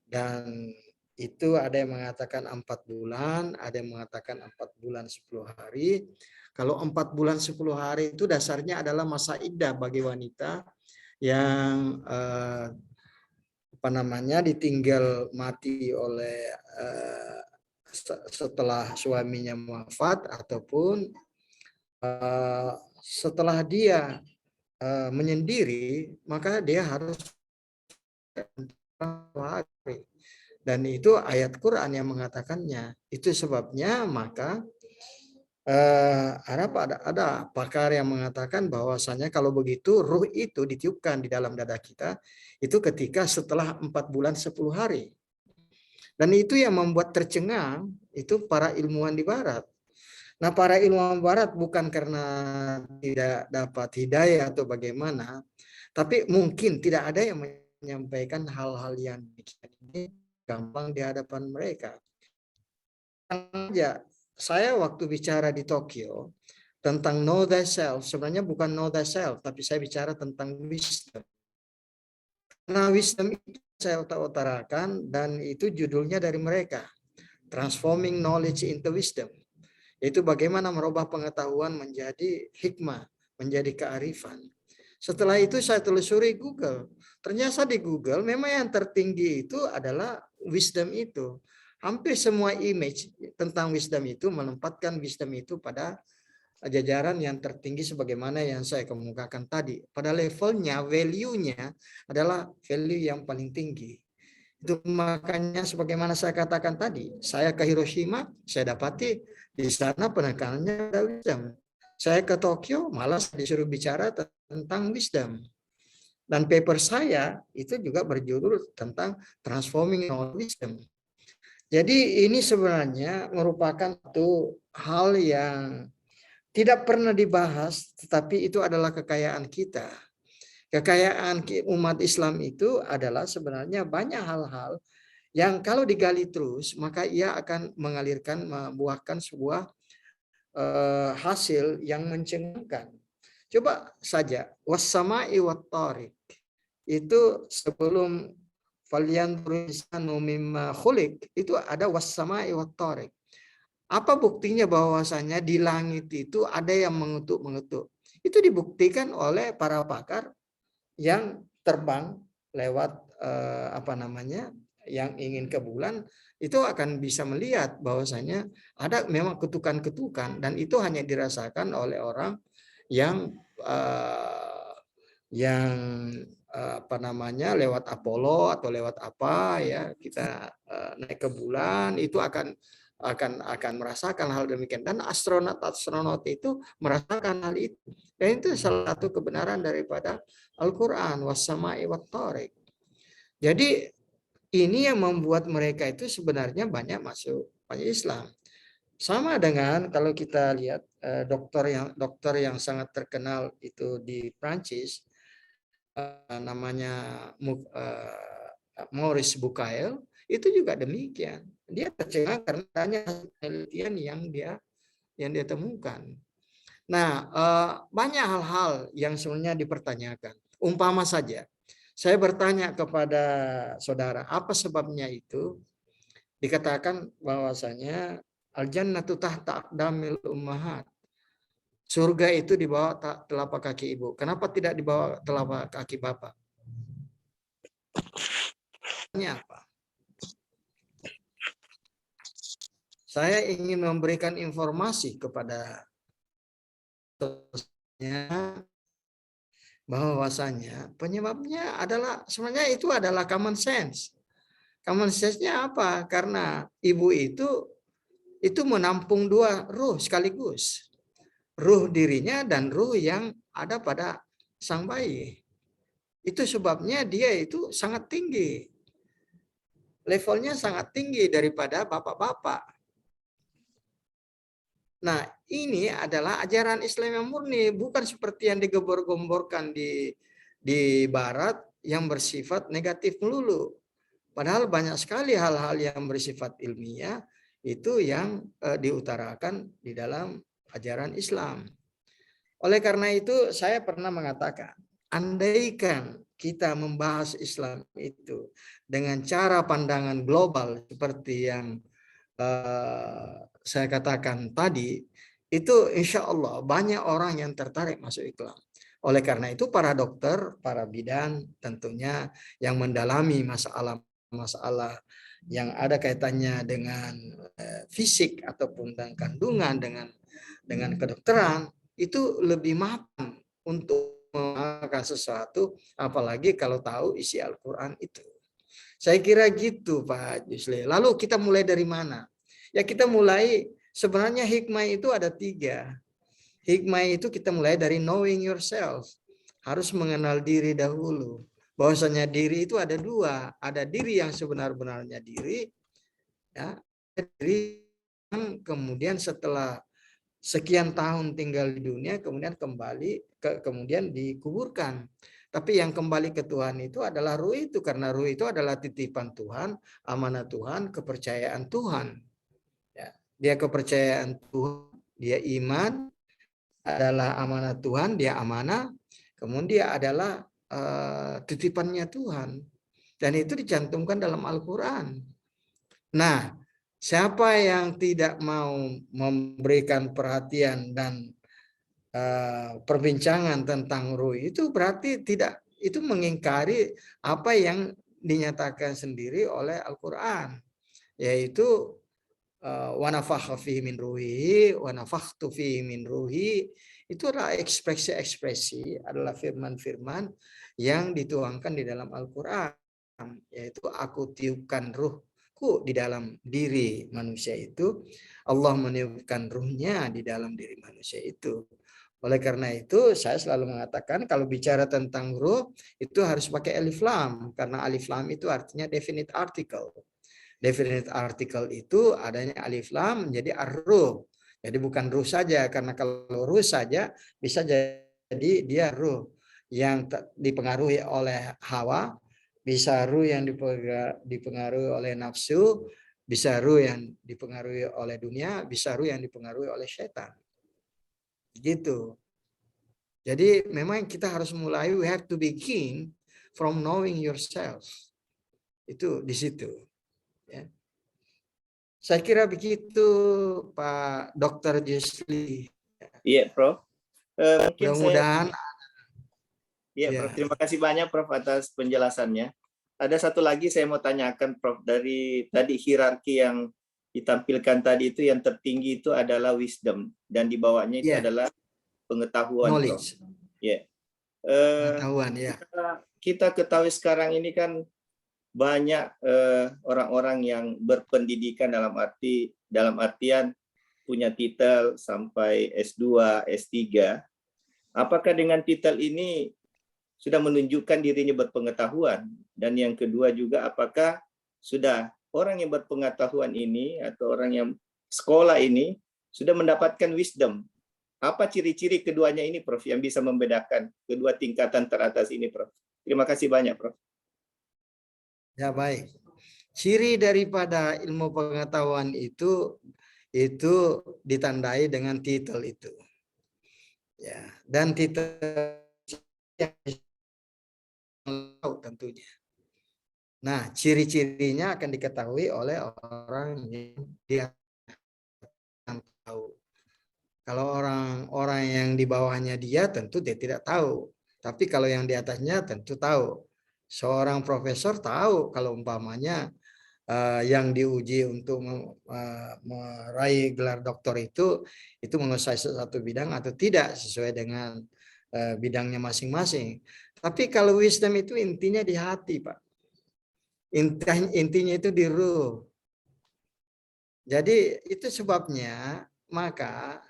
dan itu ada yang mengatakan 4 bulan, ada yang mengatakan 4 bulan 10 hari. Kalau 4 bulan 10 hari itu dasarnya adalah masa iddah bagi wanita yang ditinggal mati oleh setelah suaminya wafat ataupun setelah dia menyendiri, maka dia harus dan itu ayat Quran yang mengatakannya. Itu sebabnya maka ada pakar yang mengatakan bahwasanya kalau begitu ruh itu ditiupkan di dalam dada kita itu ketika setelah 4 bulan 10 hari. Dan itu yang membuat tercengang itu para ilmuwan di Barat. Nah, para ilmuwan Barat bukan karena tidak dapat hidayah atau bagaimana, tapi mungkin tidak ada yang menyampaikan hal-hal yang ini gampang di hadapan mereka. Saya waktu bicara di Tokyo tentang know thyself, sebenarnya bukan know thyself, tapi saya bicara tentang wisdom. Nah, wisdom itu saya utarakan dan itu judulnya dari mereka, Transforming Knowledge into Wisdom. Yaitu bagaimana merubah pengetahuan menjadi hikmah, menjadi kearifan. Setelah itu saya telusuri Google. Ternyata di Google memang yang tertinggi itu adalah wisdom itu. Hampir semua image tentang wisdom itu menempatkan wisdom itu pada jajaran yang tertinggi sebagaimana yang saya kemukakan tadi. Pada levelnya, value-nya adalah value yang paling tinggi. Itu makanya sebagaimana saya katakan tadi, saya ke Hiroshima, saya dapati di sana penekanannya ada wisdom. Saya ke Tokyo, malah disuruh bicara tentang wisdom. Dan paper saya itu juga berjudul tentang transforming knowledge wisdom. Jadi ini sebenarnya merupakan satu hal yang tidak pernah dibahas, tetapi itu adalah kekayaan kita. Kekayaan umat Islam itu adalah sebenarnya banyak hal-hal yang kalau digali terus, maka ia akan mengalirkan, membuahkan sebuah hasil yang mencengangkan. Coba saja, wassama'i wattariq. Itu sebelum falyanzur insanu mimma khuliq, itu ada wassama'i wattariq. Apa buktinya bahwasanya di langit itu ada yang mengetuk-mengetuk? Itu dibuktikan oleh para pakar yang terbang lewat yang ingin ke bulan, itu akan bisa melihat bahwasanya ada memang ketukan-ketukan, dan itu hanya dirasakan oleh orang yang lewat Apollo atau lewat apa ya, kita naik ke bulan, itu akan merasakan hal demikian, dan astronot itu merasakan hal itu. Dan itu salah satu kebenaran daripada Al-Quran, wassama'i wattariq. Jadi ini yang membuat mereka itu sebenarnya banyak masuk Islam. Sama dengan kalau kita lihat dokter yang sangat terkenal itu di Prancis, namanya Maurice Bucaille, itu juga demikian. Dia tercengang karena hanya penelitian yang dia temukan. Nah, banyak hal-hal yang sebenarnya dipertanyakan. Umpama saja, saya bertanya kepada saudara, apa sebabnya itu? Dikatakan bahwasanya al-jannatu tahta aqdamil ummahat. Surga itu di bawah telapak kaki ibu. Kenapa tidak di bawah telapak kaki bapak? Ini apa? Saya ingin memberikan informasi kepada bahwasanya penyebabnya adalah sebenarnya itu adalah common sense. Common sense-nya apa? Karena ibu itu menampung dua ruh sekaligus. Ruh dirinya dan ruh yang ada pada sang bayi. Itu sebabnya dia itu sangat tinggi. Levelnya sangat tinggi daripada bapak-bapak. Nah, ini adalah ajaran Islam yang murni, bukan seperti yang digembor-gemborkan di barat yang bersifat negatif melulu. Padahal banyak sekali hal-hal yang bersifat ilmiah itu yang diutarakan di dalam ajaran Islam. Oleh karena itu saya pernah mengatakan, andaikan kita membahas Islam itu dengan cara pandangan global seperti yang saya katakan tadi, itu insya Allah banyak orang yang tertarik masuk Islam. Oleh karena itu para dokter, para bidan tentunya yang mendalami masalah yang ada kaitannya dengan fisik ataupun dengan kandungan, dengan kedokteran, itu lebih mapan untuk mengatakan sesuatu, apalagi kalau tahu isi Al-Quran itu. Saya kira gitu Pak Yusli. Lalu kita mulai dari mana? Ya kita mulai, sebenarnya hikmah itu ada 3. Hikmah itu kita mulai dari knowing yourself. Harus mengenal diri dahulu. Bahwasanya diri itu ada 2. Ada diri yang sebenar-benarnya diri. Ya, diri yang kemudian setelah sekian tahun tinggal di dunia, kemudian kemudian dikuburkan. Tapi yang kembali ke Tuhan itu adalah ruh itu, karena ruh itu adalah titipan Tuhan, amanah Tuhan, kepercayaan Tuhan. Ya, dia kepercayaan Tuhan, dia iman, adalah amanah Tuhan, dia amanah, kemudian dia adalah titipannya Tuhan. Dan itu dicantumkan dalam Al-Quran. Nah, siapa yang tidak mau memberikan perhatian dan perbincangan tentang ruh itu berarti itu mengingkari apa yang dinyatakan sendiri oleh Al-Quran, yaitu wa nafakha fihi min ruhihi wa nafakhtu fihi min ruhi, itu adalah ekspresi-ekspresi, adalah firman-firman yang dituangkan di dalam Al-Qur'an, yaitu aku tiupkan ruhku di dalam diri manusia itu, Allah meniupkan ruhnya di dalam diri manusia itu. Oleh karena itu saya selalu mengatakan kalau bicara tentang ruh itu harus pakai alif lam, karena alif lam itu artinya definite article. Definite article itu adanya alif lam menjadi ar-ruh. Jadi bukan ruh saja, karena kalau ruh saja bisa jadi dia ruh yang dipengaruhi oleh hawa, bisa ruh yang dipengaruhi oleh nafsu, bisa ruh yang dipengaruhi oleh dunia, bisa ruh yang dipengaruhi oleh setan. Gitu. Jadi memang kita harus mulai, we have to begin from knowing yourself. Itu di situ. Ya. Saya kira begitu Pak Dr. Jusli. Iya, Prof. Mungkin Mudah-mudahan. Iya, Prof. Terima kasih banyak, Prof, atas penjelasannya. Ada satu lagi saya mau tanyakan, Prof. Dari tadi hierarki yang ditampilkan tadi itu, yang tertinggi itu adalah wisdom, dan di bawahnya itu adalah pengetahuan, knowledge. Prof. Ya. Pengetahuan, ya. Kita ketahui sekarang ini kan banyak orang-orang yang berpendidikan dalam artian punya titel sampai S2, S3. Apakah dengan titel ini sudah menunjukkan dirinya berpengetahuan? Dan yang kedua juga, apakah sudah orang yang berpengetahuan ini atau orang yang sekolah ini sudah mendapatkan wisdom? Apa ciri-ciri keduanya ini, Prof, yang bisa membedakan kedua tingkatan teratas ini, Prof? Terima kasih banyak, Prof. Ya, baik. Ciri daripada ilmu pengetahuan itu ditandai dengan titel itu. Ya, dan titel yang tentunya. Nah, ciri-cirinya akan diketahui oleh orang yang dia tahu. Kalau orang yang di bawahnya dia tentu dia tidak tahu. Tapi kalau yang di atasnya tentu tahu. Seorang profesor tahu kalau umpamanya yang diuji untuk meraih gelar doktor itu menguasai satu bidang atau tidak sesuai dengan bidangnya masing-masing. Tapi kalau wisdom itu intinya di hati, Pak. Intinya itu di ruh. Jadi itu sebabnya, maka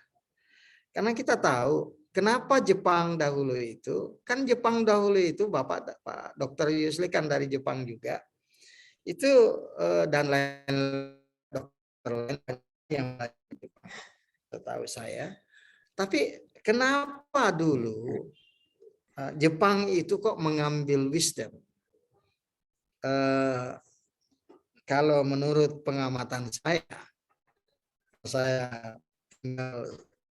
karena kita tahu kenapa Jepang dahulu itu, kan Jepang dahulu itu Pak Dr. Yusli kan dari Jepang juga. Itu dan lain dokter lain yang tahu saya. Tapi kenapa dulu Jepang itu kok mengambil wisdom? Kalau menurut pengamatan saya tinggal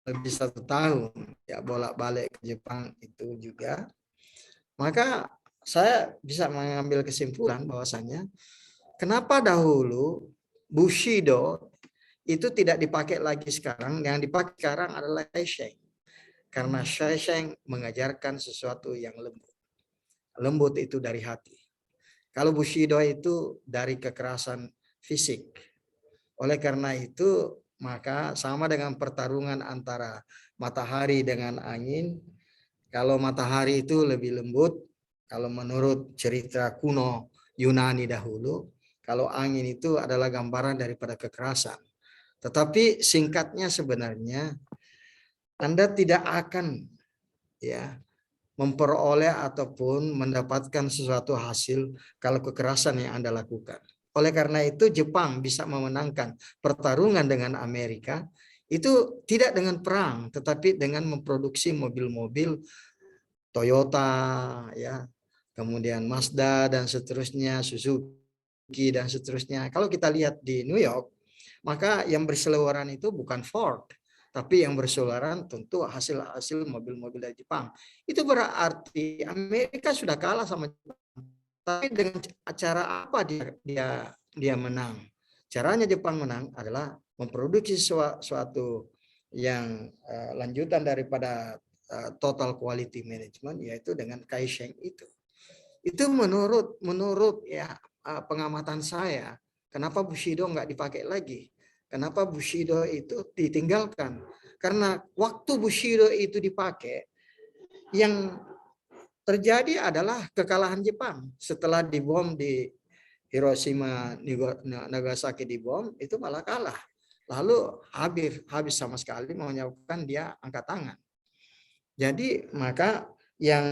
lebih 1 tahun ya bolak-balik ke Jepang itu juga, maka saya bisa mengambil kesimpulan bahwasanya kenapa dahulu Bushido itu tidak dipakai lagi sekarang, yang dipakai sekarang adalah Shaisheng. Karena Shaisheng mengajarkan sesuatu yang lembut. Lembut itu dari hati. Kalau Bushido itu dari kekerasan fisik. Oleh karena itu, maka sama dengan pertarungan antara matahari dengan angin. Kalau matahari itu lebih lembut, kalau menurut cerita kuno Yunani dahulu, kalau angin itu adalah gambaran daripada kekerasan. Tetapi singkatnya sebenarnya Anda tidak akan memperoleh ataupun mendapatkan sesuatu hasil kalau kekerasan yang Anda lakukan. Oleh karena itu Jepang bisa memenangkan pertarungan dengan Amerika itu tidak dengan perang, tetapi dengan memproduksi mobil-mobil Toyota, ya, kemudian Mazda dan seterusnya, Suzuki dan seterusnya. Kalau kita lihat di New York, maka yang berseliweran itu bukan Ford, tapi yang berseliweran tentu hasil mobil-mobil dari Jepang. Itu berarti Amerika sudah kalah sama Jepang. Tapi dengan cara apa dia menang? Caranya Jepang menang adalah memproduksi suatu yang lanjutan daripada total quality management, yaitu dengan Kaisheng itu. Itu menurut ya pengamatan saya, kenapa Bushido nggak dipakai lagi? Kenapa Bushido itu ditinggalkan? Karena waktu Bushido itu dipakai, yang terjadi adalah kekalahan Jepang. Setelah dibom di Hiroshima, Nagasaki dibom, itu malah kalah. Lalu habis sama sekali menyebabkan dia angkat tangan. Jadi maka yang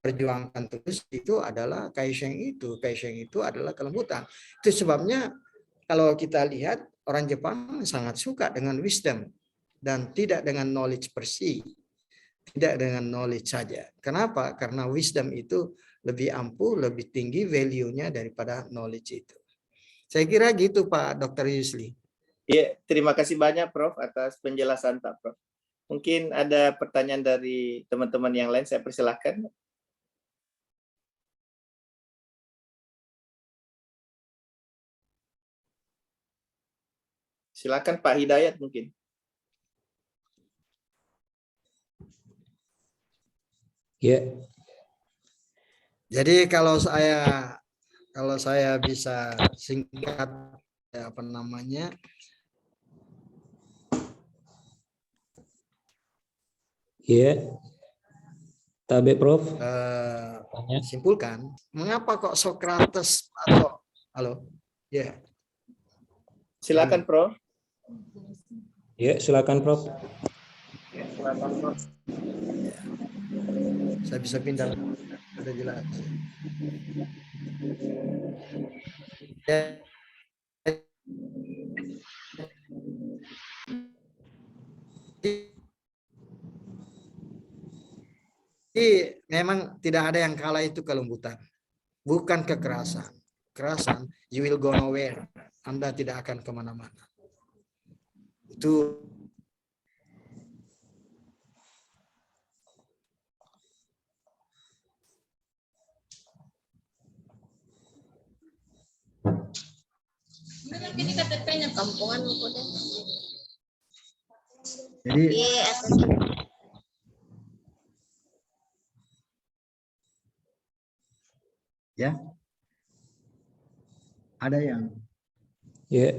perjuangkan terus itu adalah Kaisheng itu. Kaisheng itu adalah kelembutan. Itu sebabnya kalau kita lihat orang Jepang sangat suka dengan wisdom dan tidak dengan knowledge bersih. Tidak dengan knowledge saja. Kenapa? Karena wisdom itu lebih ampuh, lebih tinggi value-nya daripada knowledge itu. Saya kira gitu Pak Dr. Yusli. Iya, terima kasih banyak Prof atas penjelasan Pak Prof. Mungkin ada pertanyaan dari teman-teman yang lain, saya persilahkan. Silakan Pak Hidayat mungkin. Ya. Jadi kalau saya bisa singkat apa namanya? Ya. Tabe Prof. Simpulkan, mengapa kok Socrates atau halo? Ya. Silakan Prof. Ya, silakan Prof. Saya bisa pindah, sudah jelas. Jadi memang tidak ada yang kalah itu kelembutan, bukan kekerasan. Kekerasan, you will go nowhere. Anda tidak akan kemana-mana. Itu jadi ya ada yang ya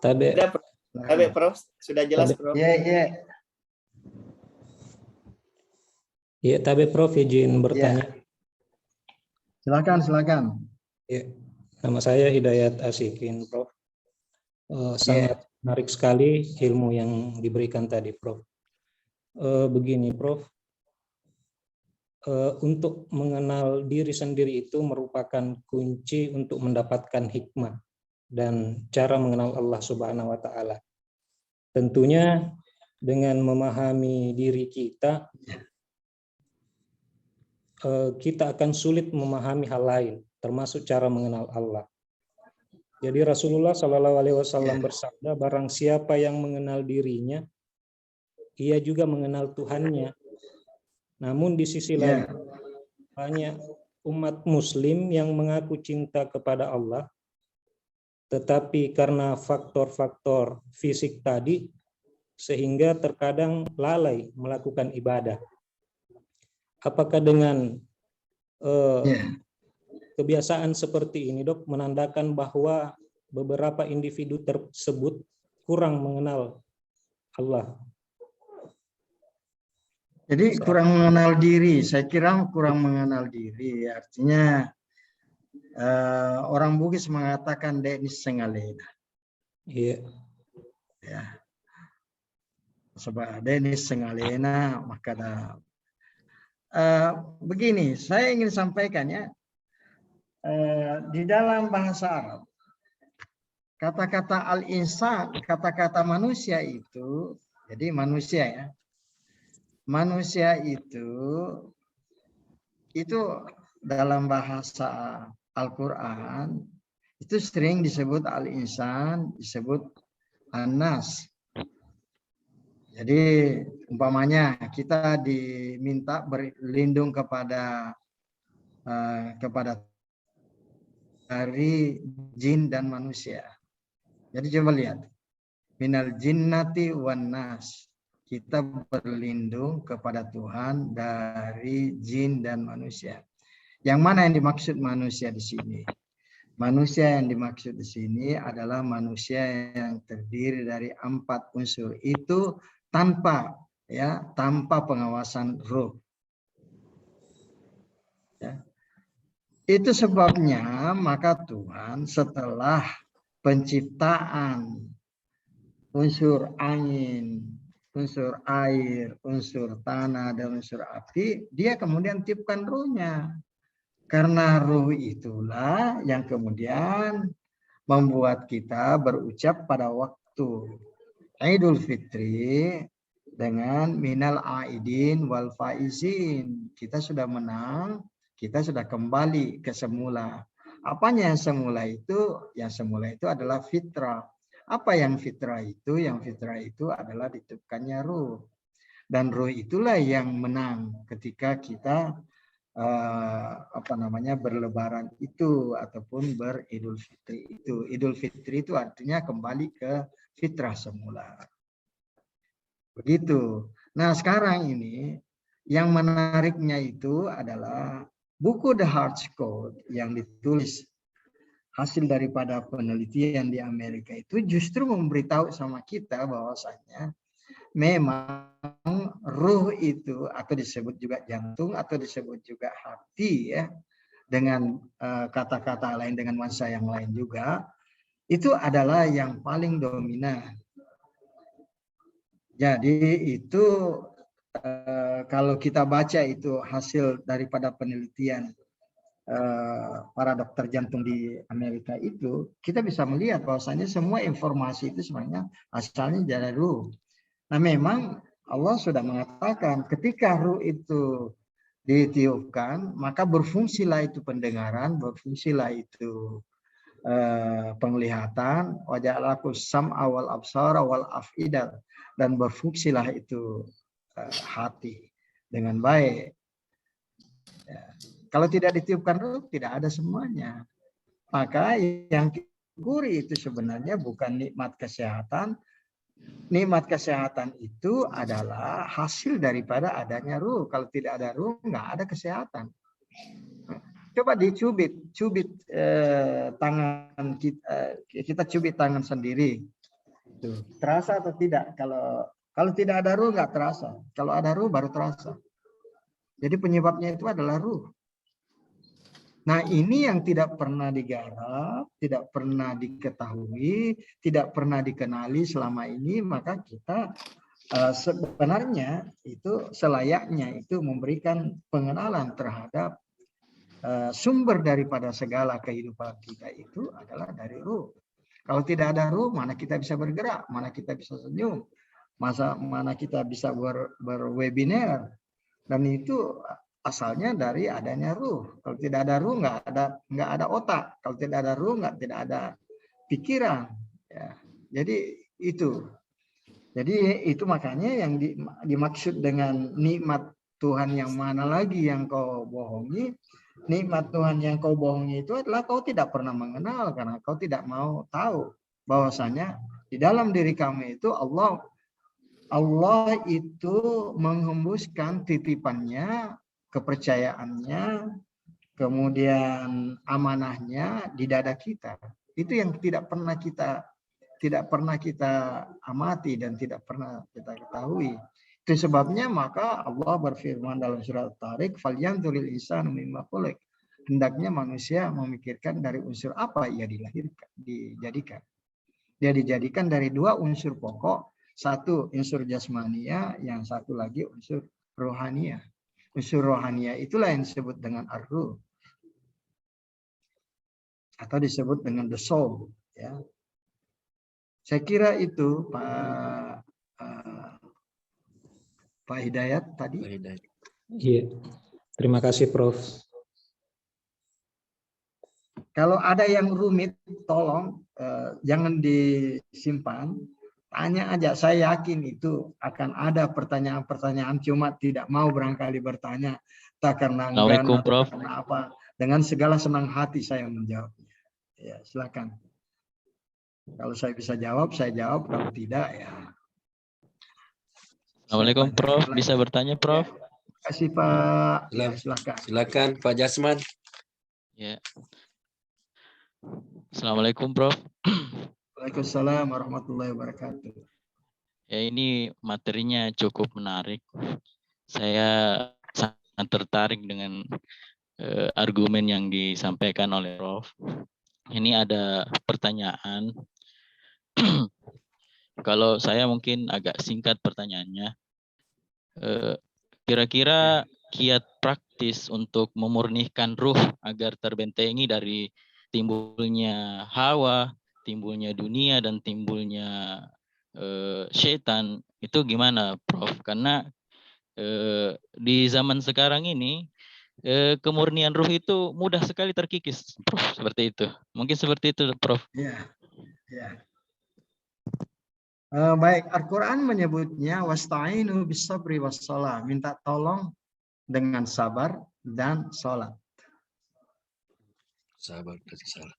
Tabe Prof sudah jelas Prof. ya Tabe Prof izin bertanya. Silakan Ya, nama saya Hidayat Asikin Prof. Sangat menarik sekali ilmu yang diberikan tadi Prof. Begini Prof, untuk mengenal diri sendiri itu merupakan kunci untuk mendapatkan hikmah dan cara mengenal Allah Subhanahu wa Ta'ala. Tentunya dengan memahami diri kita, kita akan sulit memahami hal lain, termasuk cara mengenal Allah. Jadi Rasulullah SAW bersabda, barang siapa yang mengenal dirinya, ia juga mengenal Tuhannya. Namun di sisi lain, banyak umat muslim yang mengaku cinta kepada Allah, tetapi karena faktor-faktor fisik tadi, sehingga terkadang lalai melakukan ibadah. Apakah dengan kebiasaan seperti ini, Dok, menandakan bahwa beberapa individu tersebut kurang mengenal Allah? Jadi kurang mengenal diri, saya kira kurang mengenal diri. Artinya orang Bugis mengatakan Denis Sengalena. Iya. Ya. Sebab Denis Sengalena maka begini, saya ingin sampaikan ya, di dalam bahasa Arab kata-kata al-insan, kata-kata manusia itu, jadi manusia ya, manusia itu dalam bahasa Al-Quran itu sering disebut al-insan, disebut an-nas. Jadi umpamanya kita diminta berlindung kepada dari jin dan manusia. Jadi coba lihat, minal jinnati wan nas. Kita berlindung kepada Tuhan dari jin dan manusia. Yang mana yang dimaksud manusia di sini? Manusia yang dimaksud di sini adalah manusia yang terdiri dari 4 unsur itu tanpa pengawasan ruh. Ya. Itu sebabnya maka Tuhan setelah penciptaan unsur angin, unsur air, unsur tanah, dan unsur api, dia kemudian tiupkan ruhnya. Karena ruh itulah yang kemudian membuat kita berucap pada waktu Idul Fitri dengan minal aidin wal faizin. Kita sudah menang, kita sudah kembali ke semula. Apanya yang semula itu? Yang semula itu adalah fitrah. Apa yang fitrah itu? Yang fitrah itu adalah ditiupkannya ruh. Dan ruh itulah yang menang ketika kita berlebaran itu ataupun beridul fitri itu. Idul fitri itu artinya kembali ke fitrah semula. Begitu. Nah, sekarang ini yang menariknya itu adalah buku The Heart Code yang ditulis hasil daripada penelitian di Amerika itu justru memberitahu sama kita bahwasanya memang ruh itu atau disebut juga jantung atau disebut juga hati ya, dengan kata-kata lain, dengan nuansa yang lain juga, itu adalah yang paling dominan. Jadi itu kalau kita baca itu hasil daripada penelitian para dokter jantung di Amerika itu, kita bisa melihat bahwasanya semua informasi itu sebenarnya asalnya dari ruh. Nah, memang Allah sudah mengatakan ketika ruh itu ditiupkan, maka berfungsilah itu pendengaran, berfungsilah itu penglihatan, waja'alaku sam'a wal absara wal af'idah, dan berfungsilah itu hati dengan baik. Ya. Kalau tidak ditiupkan ruh, tidak ada semuanya. Maka yang disyukuri itu sebenarnya bukan nikmat kesehatan. Nikmat kesehatan itu adalah hasil daripada adanya ruh. Kalau tidak ada ruh, nggak ada kesehatan. Coba dicubit tangan kita cubit tangan sendiri. Tuh, terasa atau tidak? Kalau tidak ada ruh nggak terasa. Kalau ada ruh baru terasa. Jadi penyebabnya itu adalah ruh. Nah, ini yang tidak pernah digarap, tidak pernah diketahui, tidak pernah dikenali selama ini, maka kita sebenarnya itu selayaknya itu memberikan pengenalan terhadap sumber daripada segala kehidupan kita itu adalah dari ruh. Kalau tidak ada ruh, mana kita bisa bergerak, mana kita bisa senyum, mana kita bisa berwebinar, dan itu asalnya dari adanya ruh. Kalau tidak ada ruh, nggak ada otak. Kalau tidak ada ruh, tidak ada pikiran. Ya. Jadi itu makanya yang dimaksud dengan nikmat Tuhan yang mana lagi yang kau bohongi. Nikmat Tuhan yang kau bohongi itu adalah kau tidak pernah mengenal karena kau tidak mau tahu bahwasanya di dalam diri kamu itu Allah itu menghembuskan titipannya, kepercayaannya, kemudian amanahnya di dada kita. Itu yang tidak pernah kita amati dan tidak pernah kita ketahui. Itu sebabnya maka Allah berfirman dalam surat At-Tariq, "Falyanzuril insanu mimma khuliq." Hendaknya manusia memikirkan dari unsur apa ia dijadikan. Dia dijadikan dari 2 unsur pokok, satu unsur jasmania, yang satu lagi unsur rohania. Unsur rohania itulah yang disebut dengan ar-ruh atau disebut dengan the soul. Ya. Saya kira itu Pak Hidayat tadi. Iya, terima kasih Prof. Kalau ada yang rumit, tolong jangan disimpan. Tanya aja, saya yakin itu akan ada pertanyaan-pertanyaan, cuma tidak mau barangkali bertanya. Tak karena Assalamualaikum, Prof. Karena apa? Dengan segala senang hati saya menjawabnya. Ya, silakan. Kalau saya bisa jawab, saya jawab. Kalau tidak, ya. Assalamualaikum, Prof. Bisa bertanya, Prof? Terima kasih, Pak. Ya, silakan. Silakan Pak Jasman. Ya. Assalamualaikum, Prof. Waalaikumsalam warahmatullahi wabarakatuh. Ya, ini materinya cukup menarik. Saya sangat tertarik dengan argumen yang disampaikan oleh Prof. Ini ada pertanyaan. Kalau saya mungkin agak singkat pertanyaannya. Kira-kira kiat praktis untuk memurnikan ruh agar terbentengi dari timbulnya hawa, timbulnya dunia, dan timbulnya syaitan, itu gimana, Prof? Karena di zaman sekarang ini kemurnian ruh itu mudah sekali terkikis, Prof. Seperti itu. Mungkin seperti itu, Prof. Ya, ya. Baik, Al-Quran menyebutnya wasta'inu bis-sabri was-shalah, minta tolong dengan sabar dan sholat. Sabar dan salah.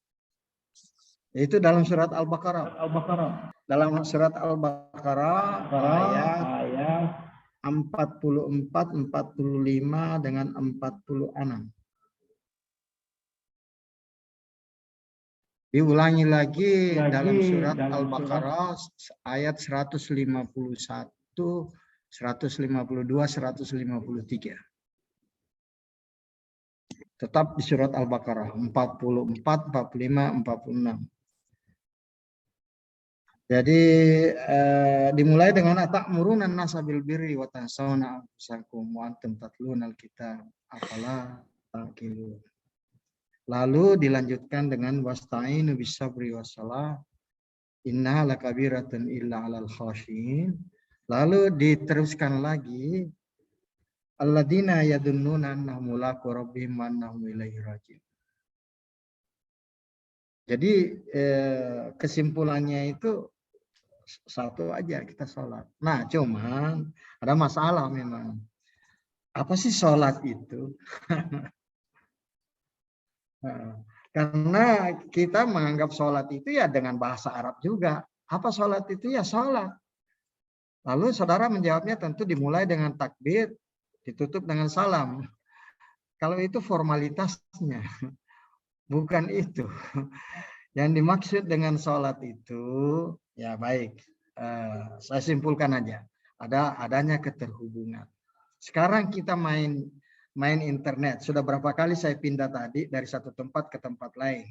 Itu dalam surat Al-Baqarah. Dalam surat Al-Baqarah ayat 44, 45 dengan 46. Diulangi lagi dalam surat Al-Baqarah ayat 151, 152, 153. Tetap di surat Al-Baqarah 44, 45, 46. Jadi dimulai dengan atamuruna an-nasa bil birri wa tansawna anfusakum wa antum tatlunal kitab afala taqilun. Lalu dilanjutkan dengan wasta'inu bis-sabri was-shalah innaha lakabiratun illa 'alal khashiyin. Lalu diteruskan lagi alladzina yadunnuna annahum mulaqu rabbihim wa annahum ilaihi raji'un. Jadi kesimpulannya itu satu aja, kita sholat. Nah, cuman ada masalah memang. Apa sih sholat itu? Karena kita menganggap sholat itu ya dengan bahasa Arab juga. Apa sholat itu? Ya sholat. Lalu saudara menjawabnya tentu dimulai dengan takbir, ditutup dengan salam. Kalau itu formalitasnya, bukan itu. Yang dimaksud dengan sholat itu, ya baik, saya simpulkan aja. Adanya keterhubungan. Sekarang kita main internet. Sudah berapa kali saya pindah tadi dari satu tempat ke tempat lain.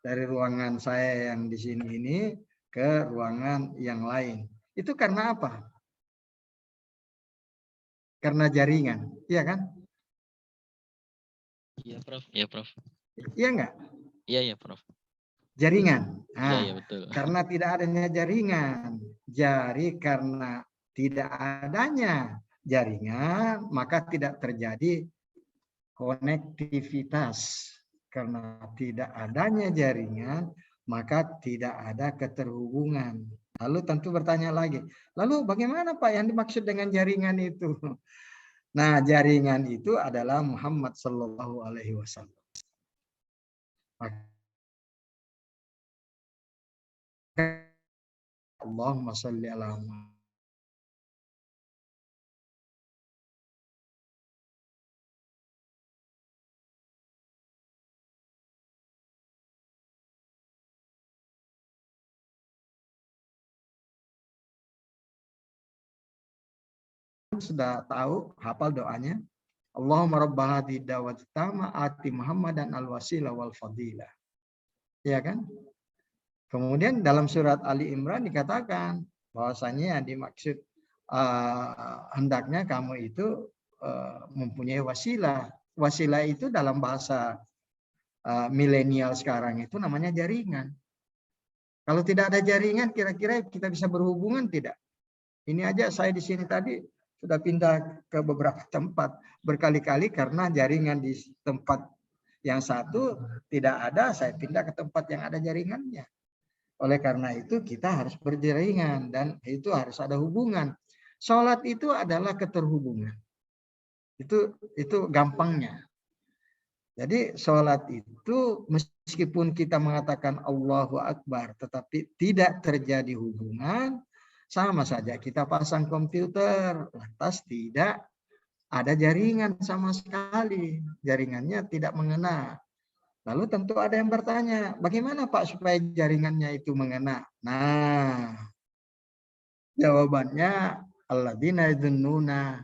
Dari ruangan saya yang di sini ini ke ruangan yang lain. Itu karena apa? Karena jaringan, iya kan? Iya, Prof. Iya, Prof. Iya enggak? Iya, Prof. Jaringan. Nah, Iya, betul. karena tidak adanya jaringan. Karena tidak adanya jaringan, maka tidak terjadi konektivitas. Karena tidak adanya jaringan, maka tidak ada keterhubungan. Lalu tentu bertanya lagi, lalu bagaimana Pak yang dimaksud dengan jaringan itu? Nah, jaringan itu adalah Muhammad Sallallahu Alaihi Wasallam. Allahumma sholli ala Muhammad. Sudah tahu, hafal doanya. Allahumma rabbah hadhihi da'wati tamma ati Muhammadan al-wasilah wal fadilah. Ya kan? Kemudian dalam surat Ali Imran dikatakan bahwasanya yang dimaksud hendaknya kamu itu mempunyai wasilah. Wasilah itu dalam bahasa milenial sekarang itu namanya jaringan. Kalau tidak ada jaringan, kira-kira kita bisa berhubungan tidak? Ini aja saya di sini tadi sudah pindah ke beberapa tempat berkali-kali karena jaringan di tempat yang satu tidak ada, saya pindah ke tempat yang ada jaringannya. Oleh karena itu kita harus berjaringan dan itu harus ada hubungan. Sholat itu adalah keterhubungan. Itu gampangnya. Jadi sholat itu meskipun kita mengatakan Allahu Akbar tetapi tidak terjadi hubungan, sama saja kita pasang komputer, lantas tidak ada jaringan sama sekali. Jaringannya tidak mengena. Lalu tentu ada yang bertanya, bagaimana Pak supaya jaringannya itu mengena? Nah, jawabannya alladzina yadhunnuna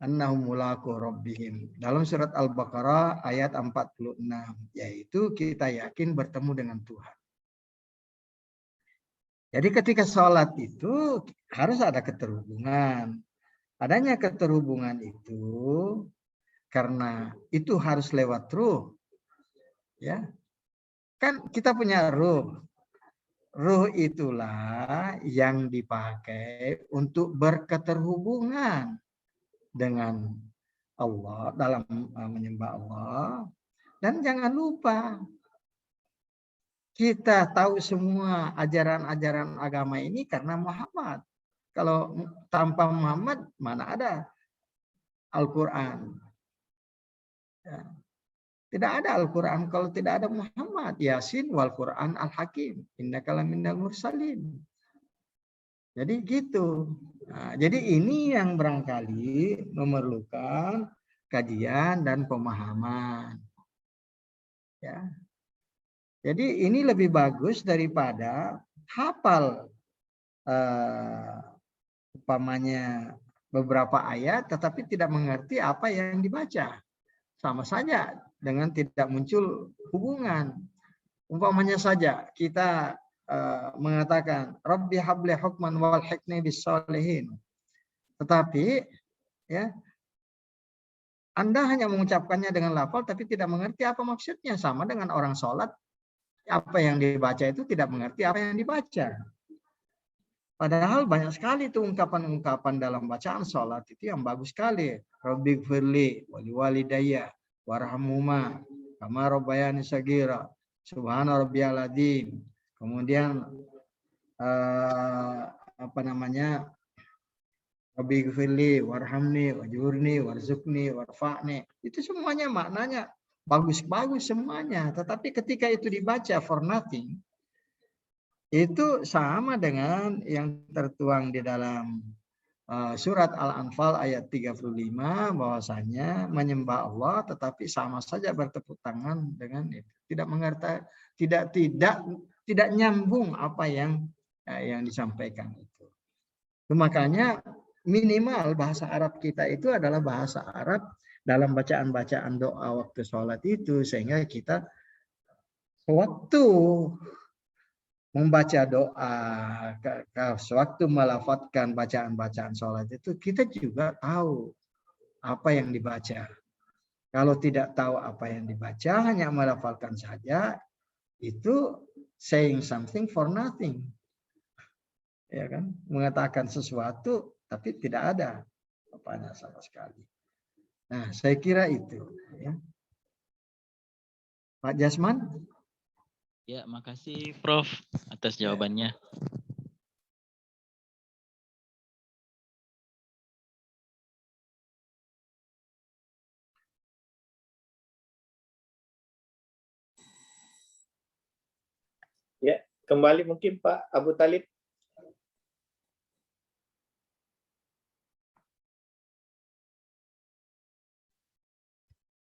annahum mulaqu rabbihim. Dalam surat Al-Baqarah ayat 46, yaitu kita yakin bertemu dengan Tuhan. Jadi ketika sholat itu harus ada keterhubungan. Adanya keterhubungan itu karena itu harus lewat ruh. Ya. Kan kita punya ruh. Ruh itulah yang dipakai untuk berketerhubungan dengan Allah dalam menyembah Allah. Dan jangan lupa kita tahu semua ajaran-ajaran agama ini karena Muhammad. Kalau tanpa Muhammad mana ada Al-Quran? Ya. Tidak ada Al-Quran kalau tidak ada Muhammad. Yasin wal Quran al-Hakim. Innaka laminal mursalin. Jadi gitu. Nah, jadi ini yang barangkali memerlukan kajian dan pemahaman. Ya. Jadi ini lebih bagus daripada hafal umpamanya beberapa ayat tetapi tidak mengerti apa yang dibaca. Sama saja dengan tidak muncul hubungan. Umpamanya saja kita mengatakan Rabbi habli hukman wal hikni bis sholihin. Tetapi ya Anda hanya mengucapkannya dengan lafal tapi tidak mengerti apa maksudnya, sama dengan orang sholat apa yang dibaca itu tidak mengerti apa yang dibaca. Padahal banyak sekali tuh ungkapan-ungkapan dalam bacaan sholat itu yang bagus sekali. Rabbi firli wali walidayya warhamhuma kama rabbayani sagira subhana rabbiyal adzim. Kemudian apa namanya? Rabbi firli warhamni wajurni warzukni warfa'ni. Itu semuanya maknanya bagus-bagus semuanya. Tetapi ketika itu dibaca for nothing, itu sama dengan yang tertuang di dalam surat Al-Anfal ayat 35 bahwasanya menyembah Allah tetapi sama saja bertepuk tangan dengan itu. Tidak mengerti, tidak nyambung apa yang disampaikan itu. Makanya minimal bahasa Arab kita itu adalah bahasa Arab dalam bacaan-bacaan doa waktu sholat itu, sehingga kita sewaktu membaca doa, sewaktu melafadzkan bacaan-bacaan sholat itu, kita juga tahu apa yang dibaca. Kalau tidak tahu apa yang dibaca, hanya melafalkan saja, itu saying something for nothing. Ya kan? Mengatakan sesuatu, tapi tidak ada apanya sama sekali. Nah, saya kira itu. Ya. Pak Jasman? Ya, makasih Prof atas jawabannya. Ya, kembali mungkin Pak Abu Talib.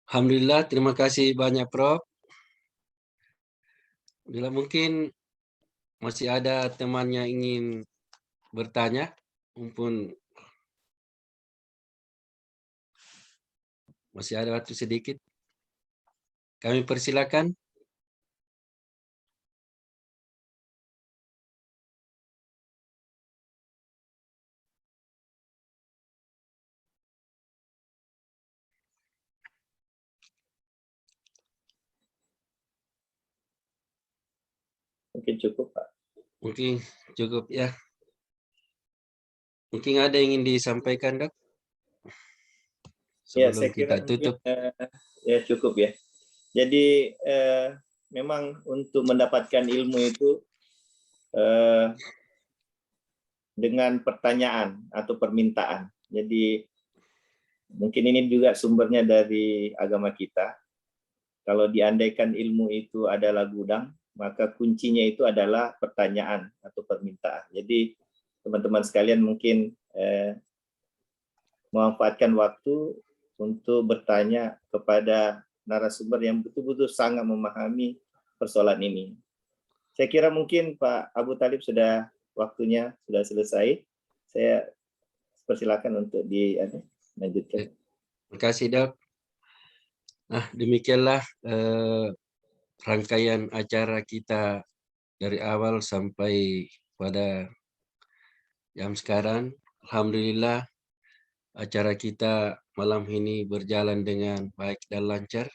Alhamdulillah, terima kasih banyak Prof. Bila mungkin masih ada teman yang ingin bertanya, mumpun masih ada waktu sedikit, kami persilakan. Mungkin cukup Pak. Mungkin cukup ya. Mungkin ada yang ingin disampaikan, Dok? Ya, Sebelum saya kira kita tutup. Ya cukup ya. Jadi memang untuk mendapatkan ilmu itu dengan pertanyaan atau permintaan. Jadi mungkin ini juga sumbernya dari agama kita. Kalau diandaikan ilmu itu adalah gudang, maka kuncinya itu adalah pertanyaan atau permintaan. Jadi teman-teman sekalian mungkin memanfaatkan waktu untuk bertanya kepada narasumber yang betul-betul sangat memahami persoalan ini. Saya kira mungkin Pak Abu Talib sudah waktunya sudah selesai. Saya persilakan untuk dilanjutkan. Terima kasih, Dok. Nah, demikianlah rangkaian acara kita dari awal sampai pada jam sekarang. Alhamdulillah acara kita malam ini berjalan dengan baik dan lancar.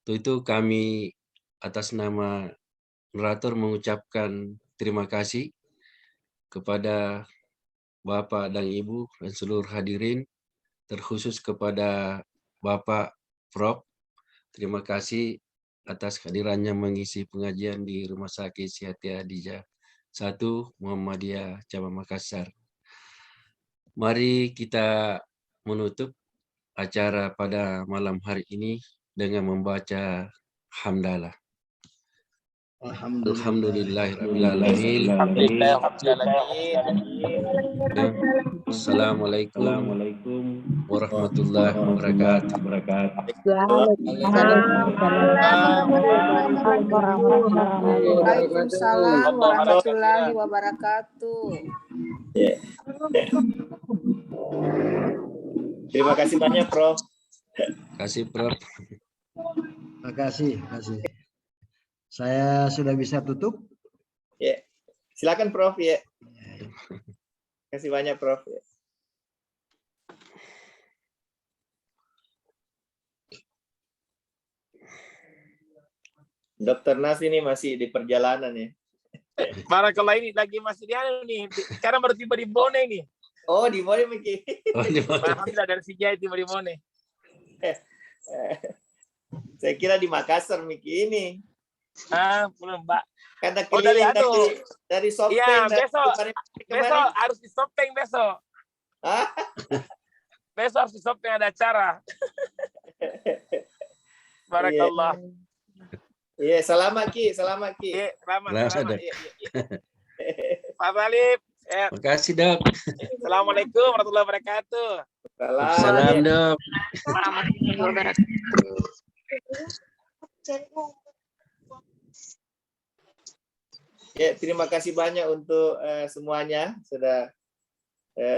Untuk itu kami atas nama moderator mengucapkan terima kasih kepada Bapak dan Ibu dan seluruh hadirin, terkhusus kepada Bapak Prof. Terima kasih atas kehadirannya mengisi pengajian di Rumah Sakit Siti Hadijah 1 Muhammadiyah Cabang Makassar. Mari kita menutup acara pada malam hari ini dengan membaca hamdalah. Alhamdulillahirrahmanirrahim. Assalamualaikum warahmatullahi wabarakatuh. Waalaikumsalam warahmatullahi wabarakatuh. Terima kasih banyak, Prof. Terima kasih, Prof. Terima kasih. Saya sudah bisa tutup. Ya, silakan Prof. Ya. Terima kasih banyak, Prof. Ya. Dokter Nas ini masih di perjalanan ya. Barakallah, ini lagi masih di anu nih. Sekarang baru tiba di Bone nih. Oh, di Bone Miki. Alhamdulillah dari Sijai tiba di Bone. Saya kira di Makassar Miki ini. Belum, Mbak. Karena Oh, dari keliling dari Sopeng. Iya, besok kemarin. harus di Sopeng besok. Hah? Besok harus di Sopeng ada acara. Barakallah. Iya, selamat Ki. Selamat. Selamat. Iya. Pak Talib. Terima kasih, Dok. Assalamualaikum warahmatullahi wabarakatuh. Salam, Dok. Warahmatullahi wabarakatuh. Ya, terima kasih banyak untuk semuanya sudah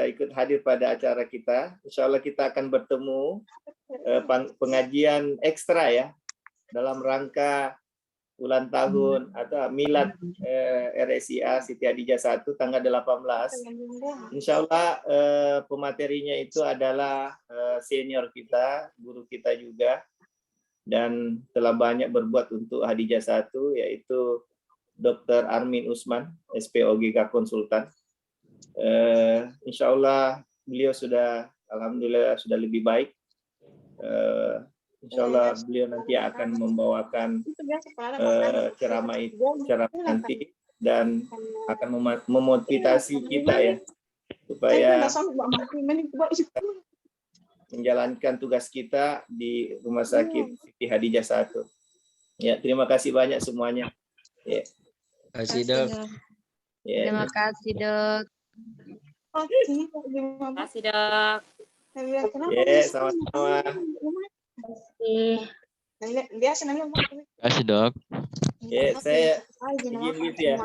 ikut hadir pada acara kita. Insya Allah kita akan bertemu pengajian ekstra ya dalam rangka ulang tahun atau milad RSIA Siti Hadijah 1 tanggal 18. Insya Allah pematerinya itu adalah senior kita, guru kita juga, dan telah banyak berbuat untuk Hadijah 1, yaitu Dr. Armin Usman, SPOGK Konsultan. Insya Allah beliau sudah, alhamdulillah sudah lebih baik. Insya Allah beliau nanti akan membawakan ceramah nanti dan akan memotivasi kita ya supaya menjalankan tugas kita di Rumah Sakit Siti Hadijah 1. Ya, terima kasih banyak semuanya. Ya. Terima kasih, Dok. Ya. Terima kasih, Dok. Terima kasih, Dok. Ya, sama-sama. Terima kasih, Dok. Ya, saya izin ya.